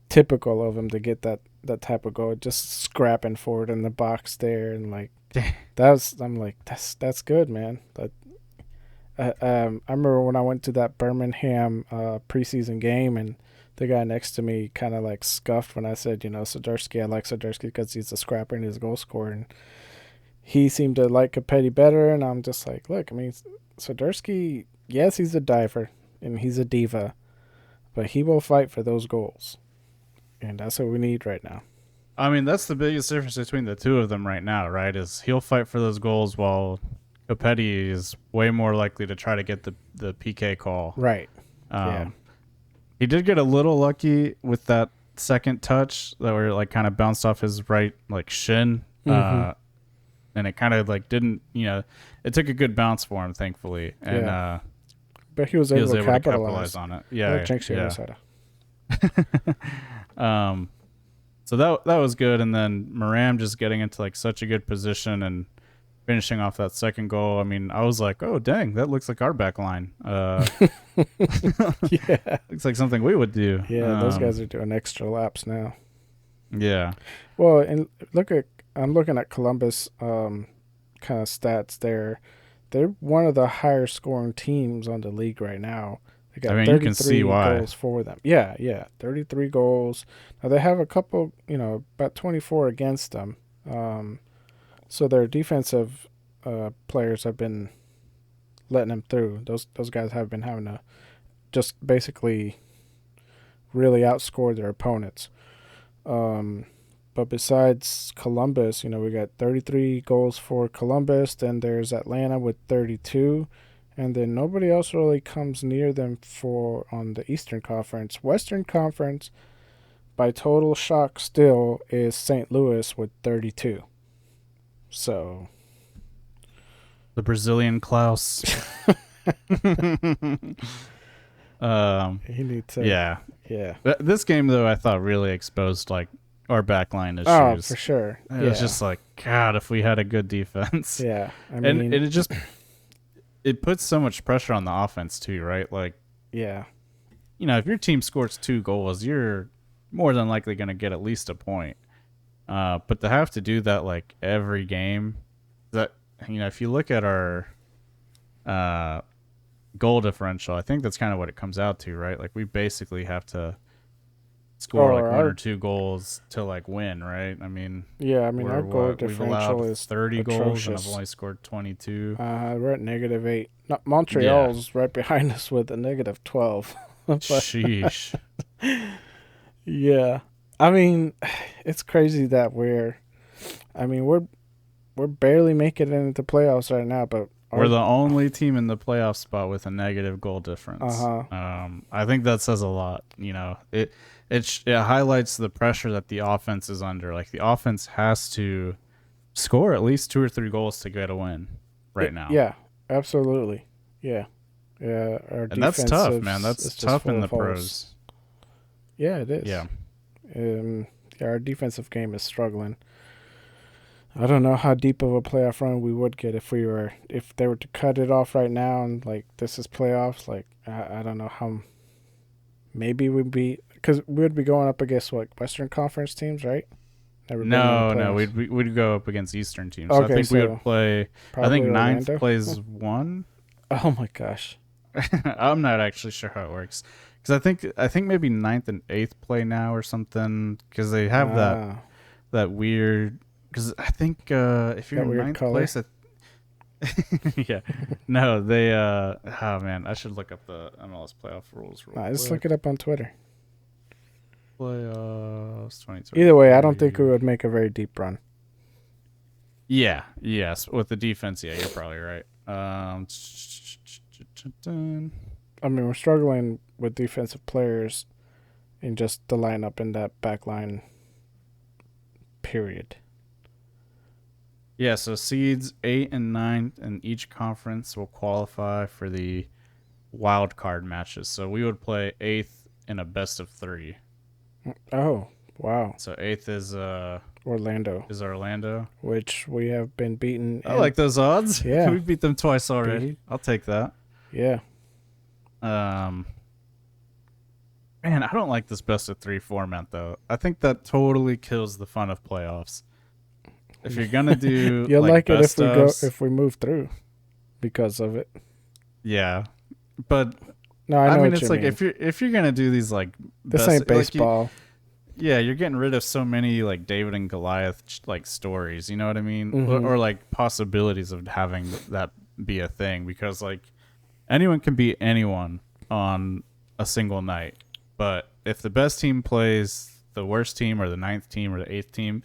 E: typical of him to get that type of goal, just scrapping forward in the box there, and like I'm like, that's good, man. I remember when I went to that Birmingham preseason game, and the guy next to me kind of like scuffed when I said, Serdarski, I like Serdarski because he's a scrapper and he's a goal scorer, and he seemed to like Capetti better, and I'm just like, look, I mean, Serdarski, yes, he's a diver and he's a diva, but he will fight for those goals. And that's what we need right now.
D: I mean, that's the biggest difference between the two of them right now, right? Is he'll fight for those goals while Capetti is way more likely to try to get the PK call.
E: Right.
D: He did get a little lucky with that second touch that were like kind of bounced off his right like shin. And it kind of like didn't, it took a good bounce for him, thankfully. And
E: but he was able to capitalize
D: on it. Yeah. So that was good, and then Maram just getting into like such a good position and finishing off that second goal. I mean, I was like, oh dang, that looks like our back line.
E: Yeah,
D: looks like something we would do.
E: Yeah, those guys are doing extra laps now.
D: Yeah.
E: Well, and I'm looking at Columbus kind of stats there. They're one of the higher scoring teams on the league right now. They got 33
D: you can see why.
E: goals for them. Yeah, 33 goals. Now they have a couple, about 24 against them. So their defensive players have been letting them through. Those guys have been having to just basically really outscore their opponents. But besides Columbus, we got 33 goals for Columbus. Then there's Atlanta with 32. And then nobody else really comes near them on the Eastern Conference. Western Conference, by total shock still, is St. Louis with 32. So.
D: The Brazilian Klaus.
E: He needs to.
D: Yeah.
E: Yeah.
D: This game, though, I thought really exposed, like, our backline issues.
E: Oh, for sure.
D: It was just like, God, if we had a good defense.
E: Yeah. I mean,
D: and it just... It puts so much pressure on the offense too, right? Like,
E: yeah,
D: if your team scores 2 goals, you're more than likely going to get at least a point. But to have to do that like every game, that if you look at our goal differential, I think that's kind of what it comes out to, right? Like we basically have to score like 1 or 2 goals to like win, right? I mean,
E: our goal differential is
D: 30
E: atrocious.
D: goals and I've only scored 22.
E: We're at -8. Montreal's right behind us with a -12.
D: Sheesh.
E: Yeah, I mean, it's crazy that we're barely making it into the playoffs right now, but
D: we're the only team in the playoff spot with a negative goal difference. I think that says a lot. It highlights the pressure that the offense is under. Like the offense has to score at least 2 or 3 goals to get a win right now.
E: Yeah, absolutely. Yeah.
D: And that's tough, man. That's tough in the pros.
E: Yeah, it is.
D: Yeah.
E: Our defensive game is struggling. I don't know how deep of a playoff run we would get if they were to cut it off right now and like this is playoffs. Like I don't know how. Maybe we'd be because we'd be going up against what Western Conference teams, right? Never been in the
D: No,
E: playoffs.
D: we'd go up against Eastern teams. So I
E: Okay,
D: think we
E: so
D: would play. I
E: probably
D: think ninth
E: Orlando?
D: plays one.
E: Oh my gosh.
D: I'm not actually sure how it works because I think maybe ninth and eighth play now or something because they have that weird. Because I think if you're
E: That
D: in
E: weird
D: ninth
E: color?
D: place, yeah, no, they. Oh man, I should look up the MLS playoff rules. Real
E: Nah, just
D: quick.
E: look it up on Twitter.
D: Playoffs 2023.
E: Either way, I don't think we would make a very deep run.
D: Yeah, yes, with the defense, yeah, you're probably right.
E: I mean, we're struggling with defensive players in just the lineup in that back line. Period.
D: Yeah, so seeds 8 and 9 in each conference will qualify for the wild card matches. So we would play 8th in a best of 3.
E: Oh, wow.
D: So 8th is
E: Orlando,
D: Orlando.
E: which we have been beaten.
D: I like those odds.
E: Yeah.
D: We beat them twice already. I'll take that.
E: Yeah.
D: Man, I don't like this best of 3 format though. I think that totally kills the fun of playoffs. If you're gonna do
E: You'll like it
D: best
E: if we move through because of it.
D: yeah, but
E: No, I know
D: mean
E: what
D: it's
E: you
D: like
E: mean.
D: if you're gonna do these like
E: This
D: best,
E: ain't baseball.
D: yeah, you're getting rid of so many like David and Goliath like stories. You know what I mean?
E: Mhm.
D: Or like possibilities of having that be a thing because like anyone can beat anyone on a single night. But if the best team plays the worst team or the 9th team or the 8th team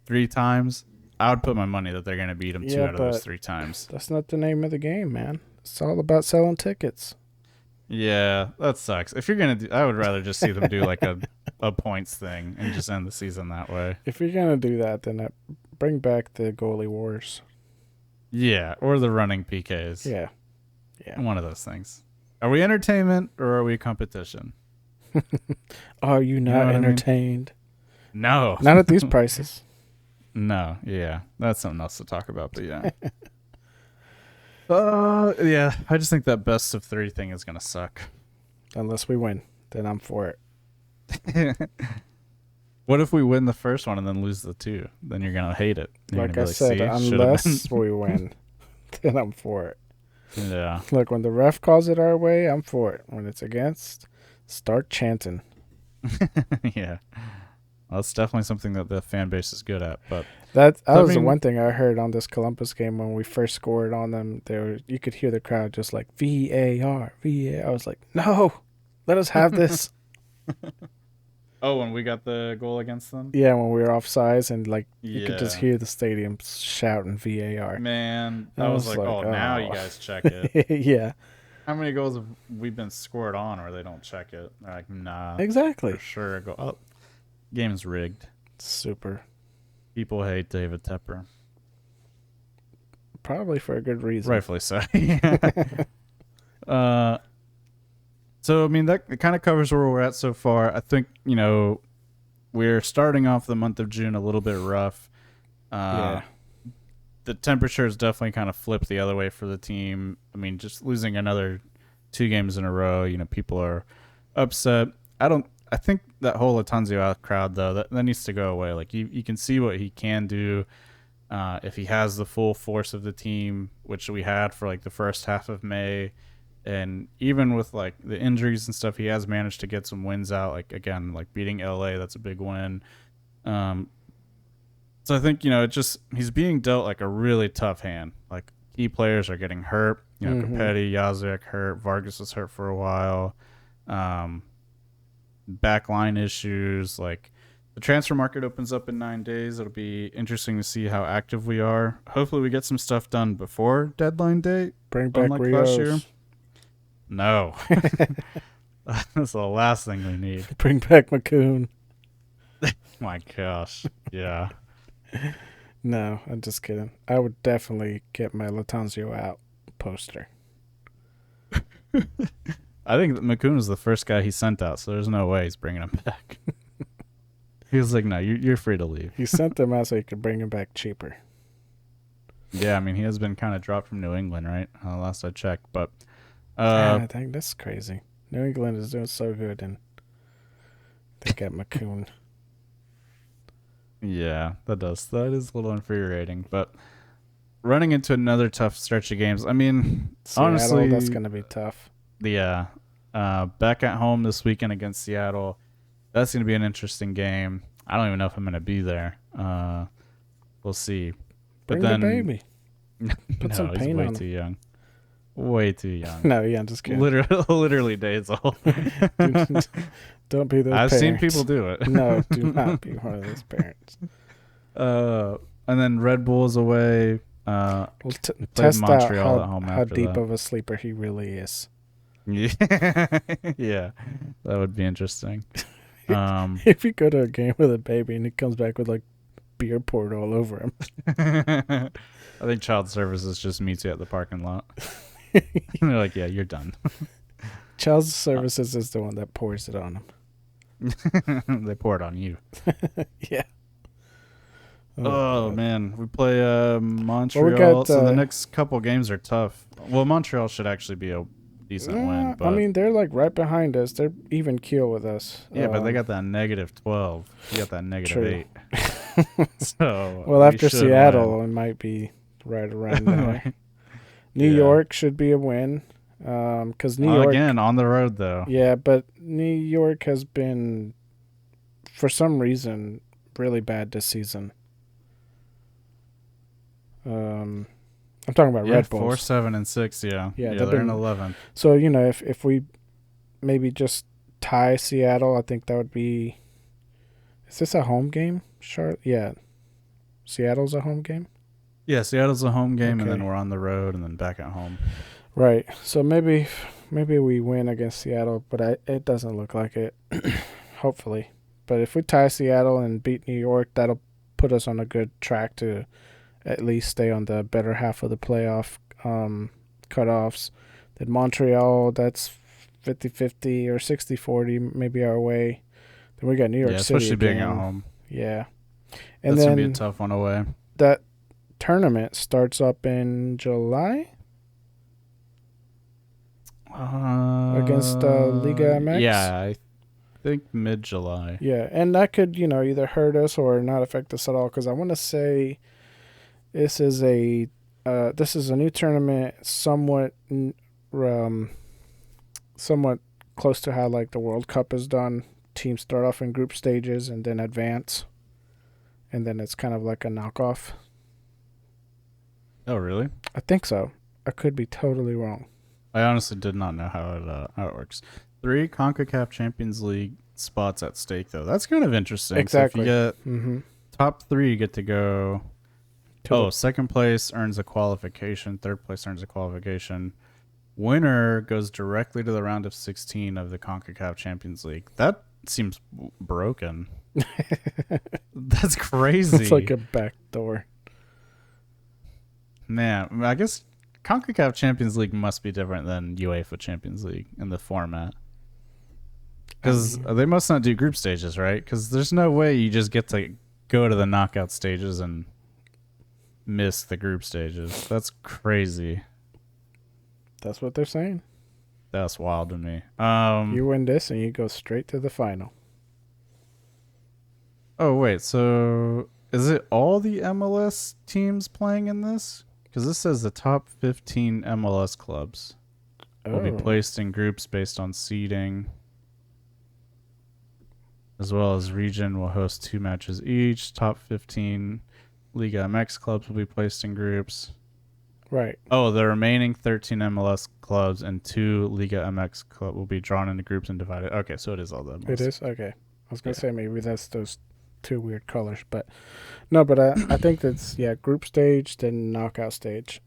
D: 3 times, I would put my money that they're going to beat them 2
E: Yeah,
D: out of those
E: but
D: 3 times.
E: That's not the name of the game, man. It's all about selling tickets.
D: Yeah, that sucks. If you're going to do, I would rather just see them do like a points thing and just end the season that way.
E: If you're gonna do that, then bring back the goalie wars.
D: Yeah, or the running PKs.
E: Yeah.
D: One of those things. Are we entertainment or are we competition?
E: Are you
D: know
E: not
D: what I mean?
E: entertained?
D: No.
E: Not at these prices.
D: No, yeah. That's something else to talk about, but yeah. Yeah, I just think that best of 3 thing is going to suck.
E: Unless we win, then I'm for it.
D: What if we win the first one and then lose the 2? Then you're going to hate it. You're
E: Like
D: gonna
E: I
D: be
E: said,
D: "See, should've
E: unless we win, then I'm for it.
D: been." Yeah.
E: Look, when the ref calls it our way, I'm for it. When it's against, start chanting.
D: Yeah. Well, that's definitely something that the fan base is good at, but
E: That was the
D: mean-
E: one thing I heard on this Columbus game when we first scored on them. You could hear the crowd just like VAR, VAR. I was like, no, let us have this.
D: oh, when we got the goal against them?
E: Yeah, when we were offsides and like you could just
D: Yeah.
E: hear the stadium shouting VAR.
D: Man,
E: I
D: I was
E: was
D: like,
E: like,
D: oh, now you
E: oh.
D: guys check it.
E: Yeah,
D: How many goals have we been scored on where they don't check it? They're like, nah,
E: exactly.
D: for sure. Go, oh, game's rigged.
E: Super.
D: People hate David Tepper.
E: Probably for a good reason.
D: Rightfully so. So, I mean, that kind of covers where we're at so far. I think, we're starting off the month of June a little bit rough.
E: Yeah.
D: The temperature has definitely kind of flipped the other way for the team. I mean, just losing another 2 games in a row, people are upset. I think that whole Latanzio out crowd, though, that needs to go away. Like, you can see what he can do if he has the full force of the team, which we had for, like, the first half of May. And even with, like, the injuries and stuff, he has managed to get some wins out. Like, again, like, beating LA, that's a big win. So I think, he's being dealt, like, a really tough hand. Like, key players are getting hurt. Capetti, Yazek hurt. Vargas was hurt for a while. Backline issues. Like, the transfer market opens up in 9 days. It'll be interesting to see how active we are. Hopefully we get some stuff done before deadline day.
E: Bring back
D: unlike last year.
E: Rios.
D: No. That's the last thing we need.
E: Bring back McCoon.
D: My gosh. Yeah.
E: No, I'm just kidding. I would definitely get my Latanzio out poster.
D: I think that McCoon was the first guy he sent out, so there's no way he's bringing him back. He was like, no, you're free to leave.
E: He sent them out so he could bring him back cheaper.
D: Yeah, I mean, he has been kind of dropped from New England, right? Last I checked, but
E: I think that's crazy. New England is doing so good, and they got McCoon.
D: yeah, that is a little infuriating. But running into another tough stretch of games. I mean,
E: Seattle,
D: honestly,
E: that's gonna be tough.
D: Yeah, back at home this weekend against Seattle. That's going to be an interesting game. I don't even know if I'm going to be there. We'll see. But
E: Bring
D: then,
E: the baby. Put
D: no,
E: some
D: he's
E: paint
D: way
E: on
D: too
E: him.
D: young. Way too young.
E: No, yeah, I'm just kidding.
D: Literally days old.
E: Don't be those
D: I've
E: parents.
D: seen people do it.
E: No, do not be one of those parents.
D: And then Red Bulls away.
E: We'll
D: played
E: test
D: Montreal at
E: out
D: home
E: how
D: after
E: deep
D: that.
E: of a sleeper he really is.
D: Yeah, yeah, that would be interesting.
E: If you go to a game with a baby and he comes back with like beer poured all over him.
D: I think child services just meets you at the parking lot. And they're like, yeah, you're done.
E: Child services is the one that pours it on him.
D: They pour it on you.
E: Yeah.
D: Oh
E: God.
D: man, we play Montreal.
E: got,
D: So the next couple games are tough. Well, Montreal should actually be a decent win. But
E: I mean, they're like right behind us. They're even keel with us.
D: yeah, but they got that -12. You got that
E: True.
D: -8. So
E: Well,
D: we
E: after
D: should
E: Seattle,
D: win.
E: it might be right around there. New
D: Yeah.
E: York should be a win. Because New York.
D: Again on the road though.
E: Yeah, but New York has been, for some reason, really bad this season. I'm talking about Red Bulls.
D: 4, 7, and 6. Yeah,
E: Yeah,
D: they're in 11th.
E: So, if we maybe just tie Seattle, I think that would be. Is this a home game? Charlotte? Yeah. Seattle's a home game?
D: Yeah, Seattle's a home game, and
E: Okay.
D: then we're on the road, and then back at home.
E: Right. So maybe we win against Seattle, but it doesn't look like it. Hopefully. But if we tie Seattle and beat New York, that'll put us on a good track to at least stay on the better half of the playoff cutoffs. Then Montreal, that's 50-50 or 60-40, maybe our way. Then we got New York
D: Yeah,
E: City
D: especially being
E: again.
D: at home.
E: Yeah. And
D: That's gonna be a
E: then
D: tough one away.
E: that tournament starts up in July against Liga MX.
D: Yeah, I think mid-July.
E: Yeah, and that could, either hurt us or not affect us at all. Because I want to say this is a new tournament, somewhat close to how like the World Cup is done. Teams start off in group stages and then advance, and then it's kind of like a knockoff.
D: Oh, really?
E: I think so. I could be totally wrong.
D: I honestly did not know how it works. 3 CONCACAF Champions League spots at stake, though. That's kind of interesting.
E: Exactly.
D: So if you get top 3, you get to go. Second place earns a qualification. Third place earns a qualification. Winner goes directly to the round of 16 of the CONCACAF Champions League. That seems broken. That's crazy.
E: It's like a back door.
D: Man, I guess CONCACAF Champions League must be different than UEFA Champions League in the format. Because they must not do group stages, right? Because there's no way you just get to go to the knockout stages and miss the group stages. That's crazy.
E: That's what they're saying.
D: That's wild to me.
E: You win this and you go straight to the final.
D: Oh, wait. So is it all the MLS teams playing in this? Because this says the top 15 MLS clubs will be placed in groups based on seeding, as well as region will host 2 matches each. Top 15 Liga MX clubs will be placed in groups.
E: Right.
D: Oh, the remaining 13 MLS clubs and 2 Liga MX clubs will be drawn into groups and divided. Okay, so it is all the MLS.
E: It is? Okay. I was going to say maybe that's those 2 weird colors, but no, but I think that's, group stage, then knockout stage.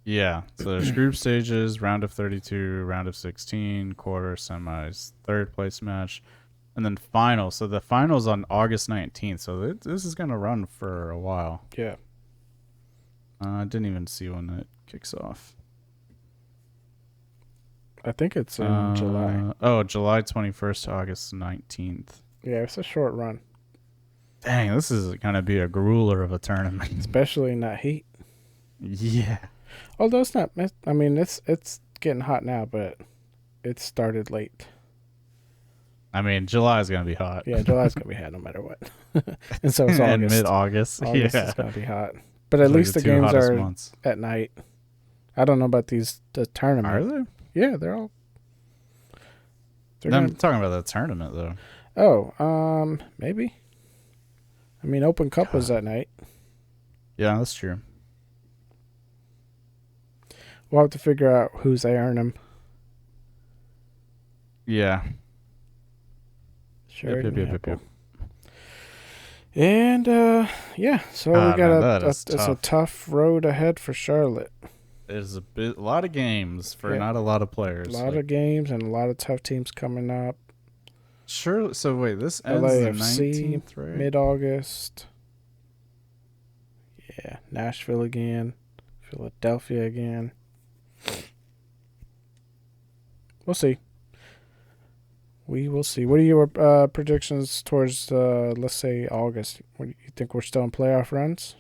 D: Yeah, so there's group stages, round of 32, round of 16, quarter, semis, third place match, and then final. So the final's on August 19th, so this is going to run for a while.
E: Yeah.
D: I didn't even see when it kicks off.
E: I think it's in July.
D: Oh, July 21st to August 19th.
E: Yeah, it's a short run,
D: Dang, this is gonna be a grueler of a tournament.
E: especially in that heat.
D: Yeah.
E: Although it's not. I mean, it's getting hot now, but it started late.
D: I mean, July is gonna be hot.
E: Yeah, July's gonna be hot no matter what. And so it's
D: And
E: August.
D: mid-August.
E: August
D: Yeah.
E: is gonna be hot. But at
D: It's like
E: least the
D: two
E: games
D: hottest
E: are
D: months.
E: at night. I don't know about the tournament.
D: Are they?
E: Yeah, they're all.
D: I'm talking about the tournament though.
E: Maybe. I mean, Open Cup was at night.
D: Yeah, that's true.
E: We'll have to figure out who's airing them.
D: Yeah.
E: Sheridan
D: Yep.
E: Apple. And yeah, so
D: Ah,
E: we got
D: man,
E: it's a tough road ahead for Charlotte.
D: There's a lot of games for
E: Yeah.
D: not a lot of players.
E: A lot of games and a lot of tough teams coming up.
D: Sure. So wait, this ends
E: LAFC,
D: the 19th, right?
E: Mid-August. Yeah, Nashville again, Philadelphia again. We'll see. We will see. What are your predictions towards, let's say, August? What do you think we're still in playoff runs?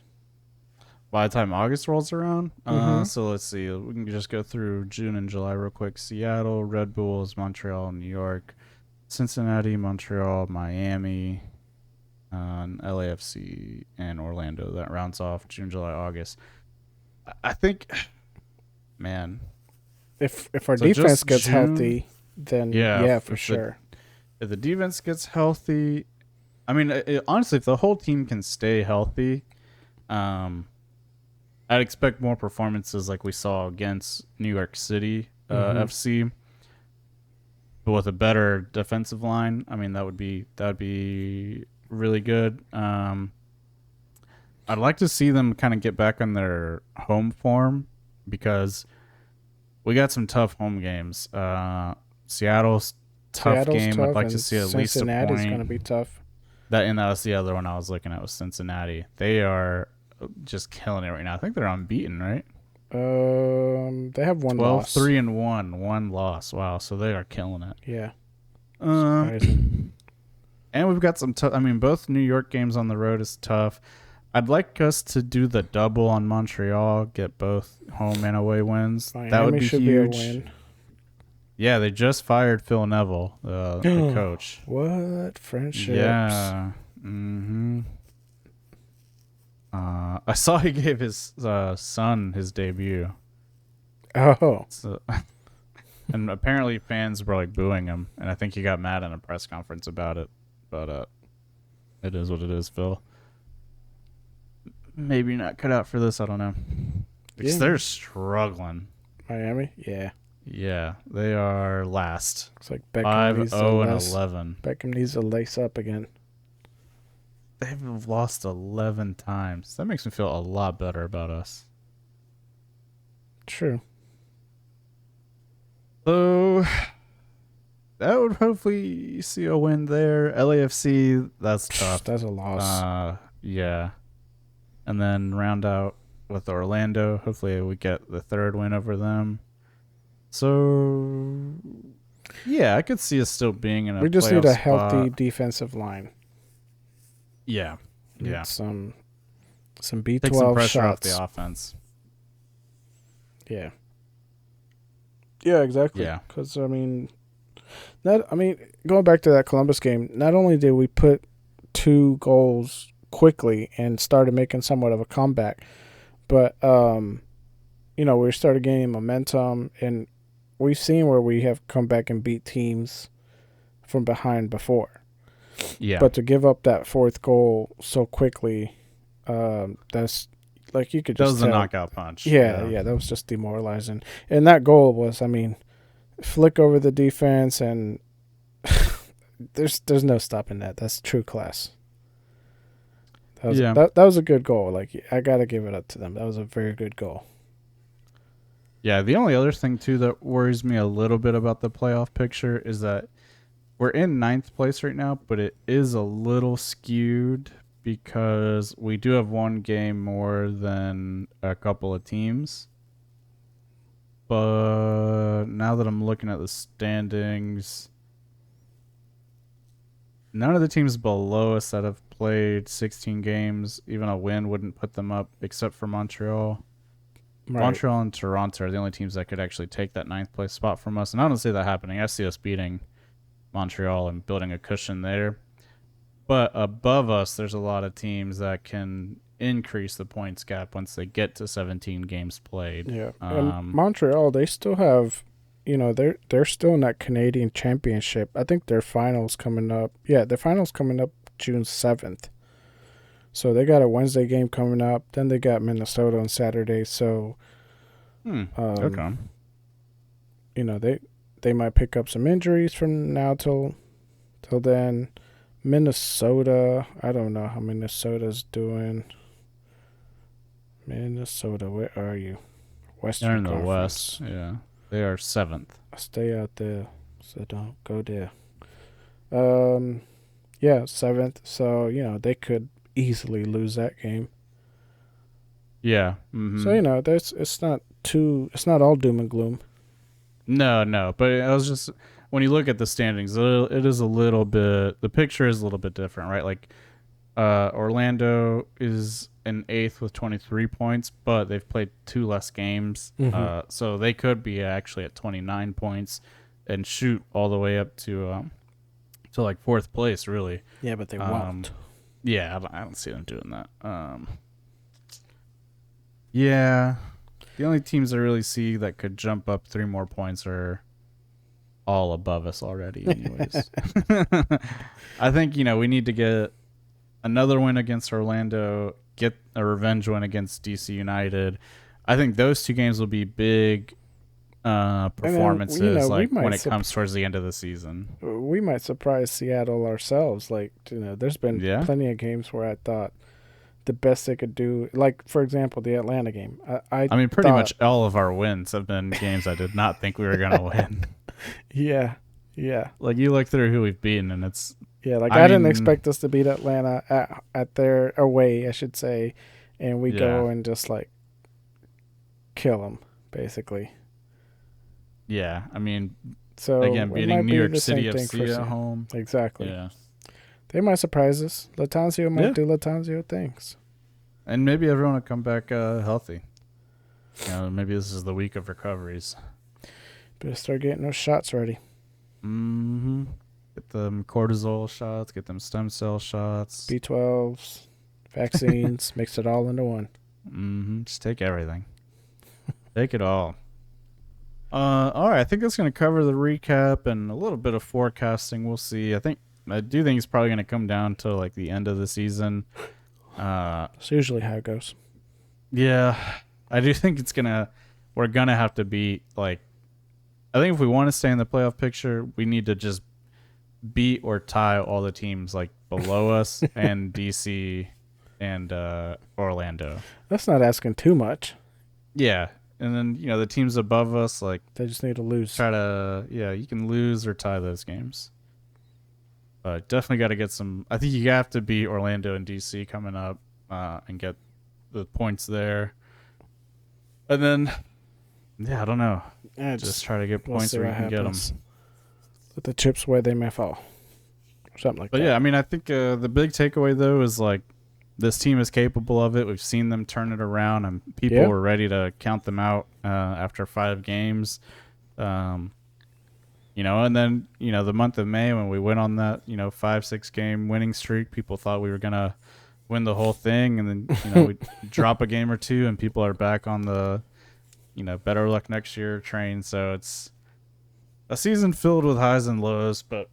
D: By the time August rolls around,
E: Mhm.
D: so let's see. We can just go through June and July real quick. Seattle, Red Bulls, Montreal, New York, Cincinnati, Montreal, Miami, LAFC, and Orlando. That rounds off June, July, August. I think, man,
E: If our
D: So
E: defense
D: just
E: gets
D: June?
E: healthy, then yeah, for sure.
D: if the defense gets healthy, I mean, honestly, if the whole team can stay healthy, I'd expect more performances like we saw against New York City FC, but with a better defensive line. I mean, that would be really good. I'd like to see them kind of get back on their home form because we got some tough home games. Seattle's tough game. I'd like to see at least a
E: Cincinnati's
D: point.
E: going to be tough.
D: That was the other one I was looking at was Cincinnati. They are just killing it right now. I think they're unbeaten, right?
E: They have one
D: 12,
E: loss.
D: 3-1, one loss. Wow, so they are killing it.
E: Yeah.
D: Uh,
E: Surprising.
D: and we've got some tough. I mean, both New York games on the road is tough. I'd like us to do the double on Montreal, get both home and away wins.
E: Miami
D: That would be
E: should
D: huge.
E: be a win.
D: Yeah, they just fired Phil Neville, the coach.
E: What? Friendships.
D: Yeah. Mm-hmm. I saw he gave his son his debut.
E: Oh.
D: So, and apparently fans were like booing him, and I think he got mad in a press conference about it. But it is what it is, Phil. Maybe not cut out for this. I don't know. Because they're struggling.
E: Miami? Yeah.
D: Yeah, they are last.
E: Looks like Beckham
D: 5-0-11.
E: Beckham needs to lace up again.
D: They've lost 11 times. That makes me feel a lot better about us.
E: True.
D: So that would hopefully see a win there. LAFC, that's tough.
E: That's a loss.
D: Yeah. And then round out with Orlando. Hopefully we get the third win over them. So yeah, I could see us still being in a
E: We just need a
D: playoff
E: healthy
D: spot.
E: defensive line.
D: Yeah. Yeah.
E: Need some B12
D: Take some pressure
E: shots.
D: off the offense.
E: Yeah. Yeah, exactly.
D: Yeah.
E: Because going back to that Columbus game, not only did we put 2 goals quickly and started making somewhat of a comeback, but we started gaining momentum, and we've seen where we have come back and beat teams from behind before.
D: Yeah.
E: But to give up that 4th goal so quickly, that's like you could
D: that
E: just
D: was a
E: tell.
D: knockout punch.
E: Yeah, that was just demoralizing. And that goal was, flick over the defense, and there's no stopping that. That's true class. That was a good goal. Like, I got to give it up to them. That was a very good goal.
D: Yeah, the only other thing, too, that worries me a little bit about the playoff picture is that we're in 9th place right now, but it is a little skewed because we do have one game more than a couple of teams. But now that I'm looking at the standings, none of the teams below us that have played 16 games, even a win wouldn't put them up, except for Montreal.
E: Right.
D: Montreal and Toronto are the only teams that could actually take that 9th place spot from us, and I don't see that happening. I see us beating Montreal and building a cushion there. But above us, there's a lot of teams that can increase the points gap once they get to 17 games played.
E: Yeah, and Montreal, they still have, they're still in that Canadian Championship. I think their finals coming up. Yeah, their finals coming up June 7th. So they got a Wednesday game coming up. Then they got Minnesota on Saturday. So,
D: okay.
E: They might pick up some injuries from now till then. Minnesota, I don't know how Minnesota's doing. Minnesota, where are you? Western
D: They're in the
E: Conference.
D: West. Yeah, they are 7th.
E: Stay out there, so don't go there. Yeah, 7th. So they could easily lose that game.
D: Yeah. Mm-hmm.
E: So it's not all doom and gloom.
D: No, but I was just, when you look at the standings, it is a little bit, the picture is a little bit different, right? Like, Orlando is in 8th with 23 points, but they've played 2 less games.
E: Mm-hmm.
D: So they could be actually at 29 points and shoot all the way up to like 4th place, really.
E: Yeah, but they won't.
D: Yeah, I don't see them doing that. Yeah. The only teams I really see that could jump up 3 more points are all above us already anyways. I think, we need to get another win against Orlando, get a revenge win against DC United. I think those 2 games will be big performances when it comes towards the end of the season.
E: We might surprise Seattle ourselves. Like, there's been plenty of games where I thought the best they could do, like, for example, the Atlanta game. I mean,
D: pretty much all of our wins have been games I did not think we were going to win.
E: Yeah.
D: Like, you look through who we've beaten, and it's...
E: Yeah, like, I didn't expect us to beat Atlanta at their away, I should say, and we go and just, like, kill them, basically.
D: Yeah, I mean,
E: so
D: again, beating New York City FC at home.
E: Exactly.
D: Yeah.
E: They might surprise us. Latanzio might do Latanzio things.
D: And maybe everyone will come back healthy. Maybe this is the week of recoveries.
E: Better start getting those shots ready.
D: Mm-hmm. Get them cortisol shots, get them stem cell shots.
E: B12s, vaccines, mix it all into one.
D: Mm-hmm. Just take everything. Take it all. All right, I think that's going to cover the recap and a little bit of forecasting. We'll see. I do think it's probably going to come down to like the end of the season.
E: It's usually how it goes.
D: Yeah, I do think we're going to have to beat, like, I think if we want to stay in the playoff picture, we need to just beat or tie all the teams like below us and DC and Orlando.
E: That's not asking too much.
D: Yeah. And then, the teams above us, like,
E: they just need to lose.
D: You can lose or tie those games. But definitely got to get some. I think you have to beat Orlando and DC coming up and get the points there. And then, I don't know. Just try to get points where you can get them.
E: Let the chips where they may fall. Something like that.
D: But yeah, I mean, I think the big takeaway, though, is like this team is capable of it. We've seen them turn it around, and people were ready to count them out after 5 games. And then, the month of May when we went on that, 5-6 game winning streak, people thought we were going to win the whole thing. And then, we drop a game or 2 and people are back on the, better luck next year train. So it's a season filled with highs and lows, but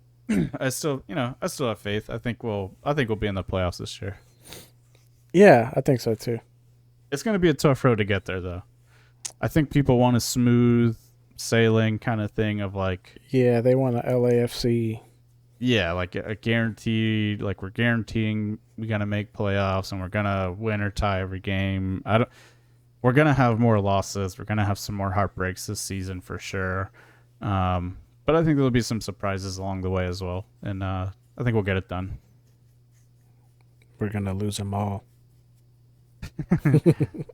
D: I still have faith. I think we'll be in the playoffs this year.
E: Yeah, I think so too.
D: It's going to be a tough road to get there, though. I think people want a smooth sailing kind of thing of like...
E: Yeah, they want a LAFC.
D: Yeah, like a guaranteed, like we're guaranteeing we're going to make playoffs and we're going to win or tie every game. We're going to have more losses. We're going to have some more heartbreaks this season for sure. But I think there'll be some surprises along the way as well. And I think we'll get it done.
E: We're going to lose them all.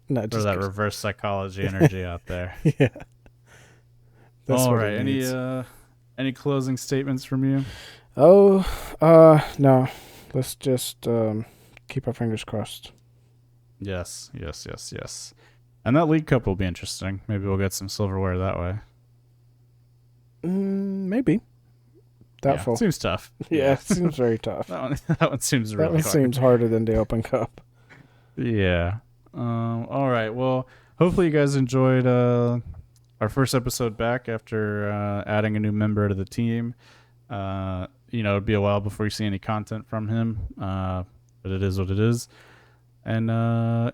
D: No, just that reverse psychology energy out there.
E: Yeah. That's
D: all right. Any closing statements from you?
E: Oh, no. Let's just keep our fingers crossed.
D: Yes. And that League Cup will be interesting. Maybe we'll get some silverware that way.
E: Maybe. Doubtful.
D: Yeah, seems tough.
E: Yeah, it seems very tough.
D: that one seems really
E: That one
D: hard.
E: seems harder than the Open Cup.
D: Yeah. All right. Well, hopefully you guys enjoyed our first episode back after adding a new member to the team. It'd be a while before you see any content from him, but it is what it is. And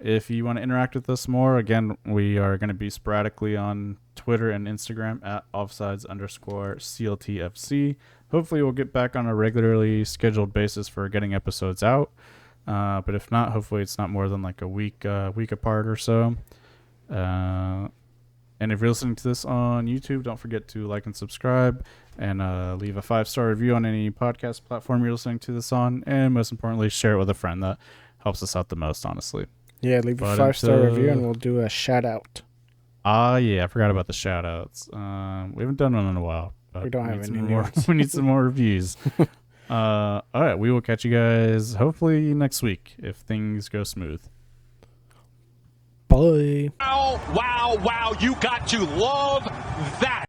D: if you want to interact with us more, again, we are going to be sporadically on Twitter and Instagram at offsides_CLTFC. Hopefully we'll get back on a regularly scheduled basis for getting episodes out. But if not, hopefully it's not more than like a week apart or so. And if you're listening to this on YouTube, don't forget to like and subscribe and leave a 5-star review on any podcast platform you're listening to this on. And most importantly, share it with a friend. That helps us out the most, honestly.
E: Yeah, leave a 5-star review and we'll do a shout out.
D: Yeah, I forgot about the shout outs. We haven't done one in a while. But
E: We don't have any
D: more.
E: new ones.
D: We need some more reviews. All right, we will catch you guys hopefully next week if things go smooth.
E: Bye.
B: Wow, you got to love that.